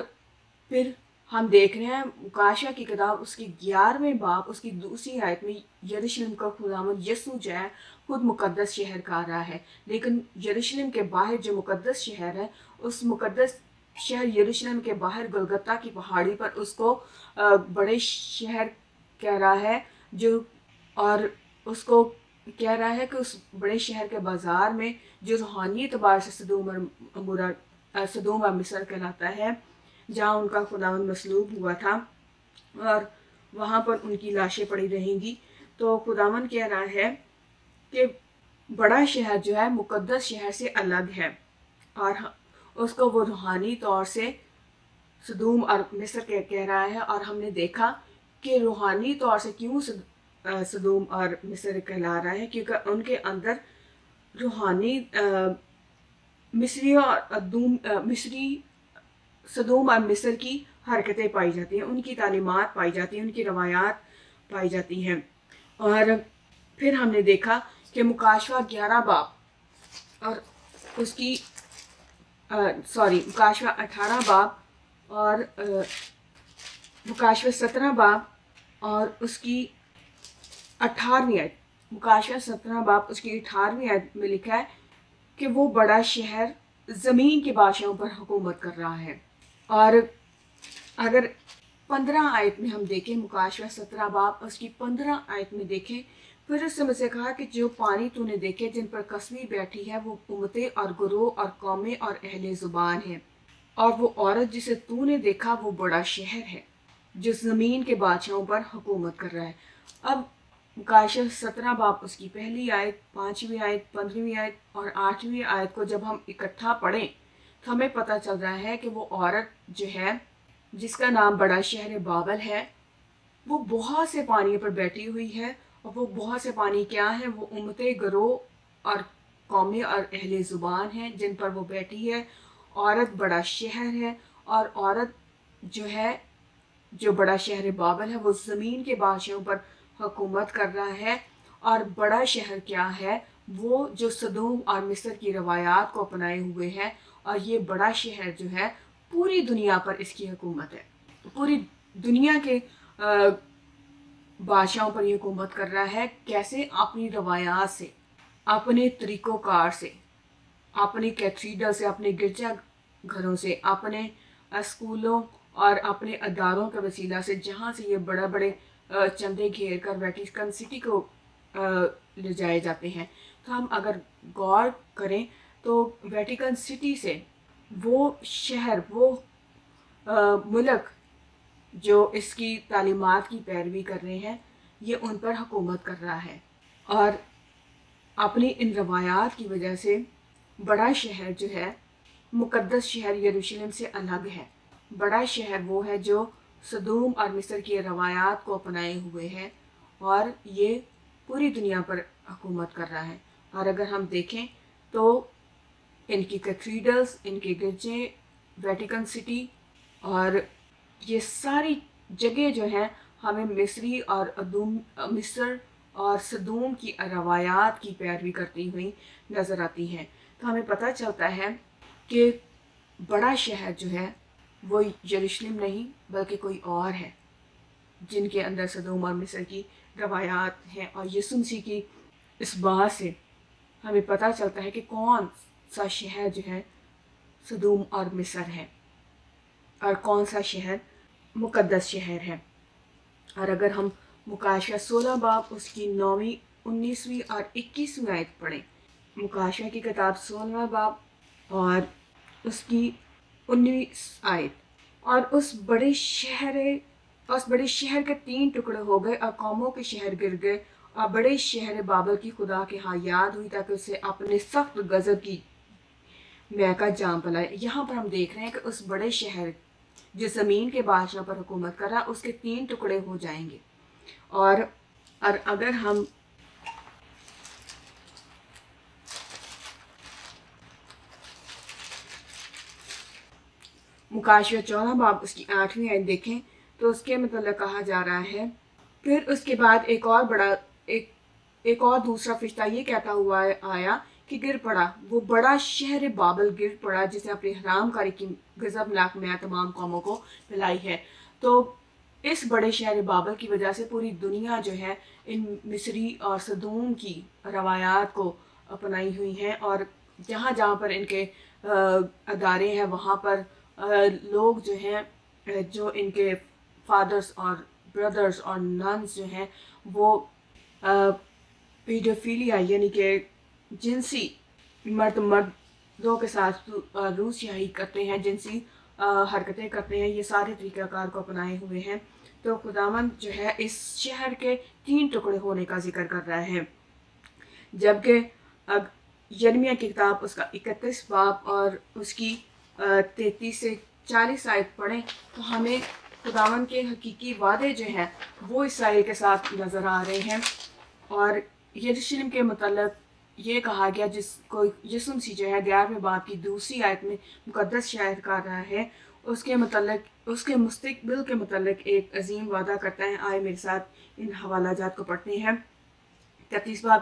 پھر ہم دیکھ رہے ہیں مکاشوہ کی کتاب اس کی 11ویں باب اس کی 2 آیت میں یروشلم کا خداوند یسوع جو ہے خود مقدس شہر کہا رہا ہے. لیکن یروشلم کے باہر جو مقدس شہر ہے، اس مقدس شہر یروشلم کے باہر گلگتہ کی پہاڑی پر اس کو بڑے شہر کہہ رہا ہے، اور اس کو کہہ رہا ہے کہ اس بڑے شہر کے بازار میں جو روحانی اعتبار سے صدوم اور مصر کہلاتا ہے، جہاں ان کا خداوند مصلوب ہوا تھا اور وہاں پر ان کی لاشیں پڑی رہیں گی. تو خداوند کہہ رہا ہے کہ بڑا شہر جو ہے مقدس شہر سے الگ ہے اور اس کو وہ روحانی طور سے صدوم اور مصر کہہ رہا ہے. اور ہم نے دیکھا کہ روحانی طور سے کیوں صدوم اور مصر کہلا رہا ہے، کیونکہ ان کے اندر روحانی مصری صدوم اور مصر کی حرکتیں پائی جاتی ہیں، ان کی تعلیمات پائی جاتی ہیں، ان کی روایات پائی جاتی ہیں. اور پھر ہم نے دیکھا کہ مکاشوہ 11 باب اور اس کی مکاشوہ 18 باب اور مکاشوہ 17 باب اور اس کی 18ویں آیت، مکاشوہ 17 باب اس کی 18ویں آیت میں لکھا ہے کہ وہ بڑا شہر زمین کے بادشاہوں پر حکومت کر رہا ہے. اور اگر 15 آیت میں ہم دیکھیں، مکاشفہ 17 باب اس کی 15 آیت میں دیکھیں، پھر اس سے مجھ سے کہا کہ جو پانی تو نے دیکھے جن پر کسوی بیٹھی ہے وہ امتیں اور گروہ اور قومیں اور اہل زبان ہیں، اور وہ عورت جسے تو نے دیکھا وہ بڑا شہر ہے جو زمین کے بادشاہوں پر حکومت کر رہا ہے۔ اب مکاشفہ 17 باب اس کی پہلی آیت، 5ویں آیت، 15ویں آیت اور 8ویں آیت کو جب ہم اکٹھا پڑھیں تو ہمیں پتہ چل رہا ہے کہ وہ عورت جو ہے جس کا نام بڑا شہر بابل ہے، وہ بہت سے پانیوں پر بیٹھی ہوئی ہے، اور وہ بہت سے پانی کیا ہیں؟ وہ امتیں، گروہ اور قومیں اور اہل زبان ہیں جن پر وہ بیٹھی ہے۔ عورت بڑا شہر ہے، اور عورت جو ہے، جو بڑا شہر بابل ہے، وہ زمین کے بادشاہوں پر حکومت کر رہا ہے۔ اور بڑا شہر کیا ہے؟ وہ جو صدوم اور مصر کی روایات کو اپنائے ہوئے ہے، اور یہ بڑا شہر جو ہے پوری دنیا پر اس کی حکومت ہے، پوری دنیا کے بادشاہوں پر یہ حکومت کر رہا ہے۔ کیسے؟ اپنی روایات سے، اپنے طریقوں کار سے، اپنے کیتھیڈرل سے، اپنے گرجا گھروں سے، اپنے اسکولوں اور اپنے اداروں کے وسیلہ سے، جہاں سے یہ بڑے بڑے چندے گھیر کر ویٹیکن سٹی کو لے جائے جاتے ہیں۔ تو ہم اگر غور کریں تو ویٹیکن سٹی سے وہ شہر، وہ ملک جو اس کی تعلیمات کی پیروی کر رہے ہیں، یہ ان پر حکومت کر رہا ہے۔ اور اپنی ان روایات کی وجہ سے بڑا شہر جو ہے، مقدس شہر یروشلم سے الگ ہے۔ بڑا شہر وہ ہے جو صدوم اور مصر کی روایات کو اپنائے ہوئے ہے، اور یہ پوری دنیا پر حکومت کر رہا ہے۔ اور اگر ہم دیکھیں تو ان کی کیتھیڈرلز، ان کے گرجے، ویٹیکن سٹی اور یہ ساری جگہ جو ہیں ہمیں مصر اور صدوم کی روایات کی پیروی کرتی ہوئی نظر آتی ہیں۔ تو ہمیں پتہ چلتا ہے کہ بڑا شہر جو ہے وہ یروشلم نہیں بلکہ کوئی اور ہے، جن کے اندر صدوم اور مصر کی روایات ہیں۔ اور یسوع مسیح کی اس بات سے ہمیں پتہ چلتا ہے کہ کون سا شہر جو ہے صدوم اور مصر ہے، اور کون سا شہر مقدس شہر ہے۔ اور اگر ہم مکاشفہ 16 باب اس کی 9ویں، 19ویں اور 21ویں آیت پڑھیں، مکاشفہ کی کتاب 16 باب اور اس کی 19ویں آیت، اور اس بڑے شہر کے 3 ٹکڑے ہو گئے، اور قوموں کے شہر گر گئے، اور بڑے شہر بابل کی خدا کے ہاں یاد ہوئی تاکہ اسے اپنے سخت غضب کی میں کا جام پلائے۔ یہاں پر ہم دیکھ رہے ہیں کہ اس بڑے شہر جو زمین کے بادشاہ پر حکومت کر رہا، اس کے 3 ٹکڑے ہو جائیں گے۔ اور اگر ہم مکاشفہ 14 باب اس کی 8ویں آیت دیکھیں تو اس کے متعلق کہا جا رہا ہے، پھر اس کے بعد ایک اور دوسرا فرشتہ یہ کہتا ہوا آیا کہ گر پڑا، وہ بڑا شہر بابل گر پڑا جسے اپنے حرام کاری کی غضبناک میں تمام قوموں کو پھیلائی ہے۔ تو اس بڑے شہر بابل کی وجہ سے پوری دنیا جو ہے ان مصری اور صدوم کی روایات کو اپنائی ہوئی ہیں، اور جہاں جہاں پر ان کے ادارے ہیں وہاں پر لوگ جو ہیں، جو ان کے فادرز اور بردرز اور ننز جو ہیں، وہ پیڈوفیلیا یعنی کہ جنسی مردوں کے ساتھ روسیاہی کرتے ہیں، جنسی حرکتیں کرتے ہیں، یہ سارے طریقہ کار کو اپنائے ہوئے ہیں۔ تو خداوند جو ہے اس شہر کے 3 ٹکڑے ہونے کا ذکر کر رہا ہے، جبکہ یرمیہ کی کتاب اس کا 31 باب اور اس کی 33 سے 40 آیت پڑھیں تو ہمیں خداوند کے حقیقی وعدے جو ہیں وہ اسرائیل کے ساتھ نظر آ رہے ہیں۔ اور یروشلم کے متعلق یہ کہا گیا، جس کو یسوع مسیح جو ہے 11ویں باب کی 2 آیت میں مقدس شہر کر رہا ہے، اس کے مستقبل کے متعلق ایک عظیم وعدہ کرتا ہے۔ آئے میرے ساتھ ان حوالہ جات کو پڑھتے ہیں۔ 33 باب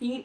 3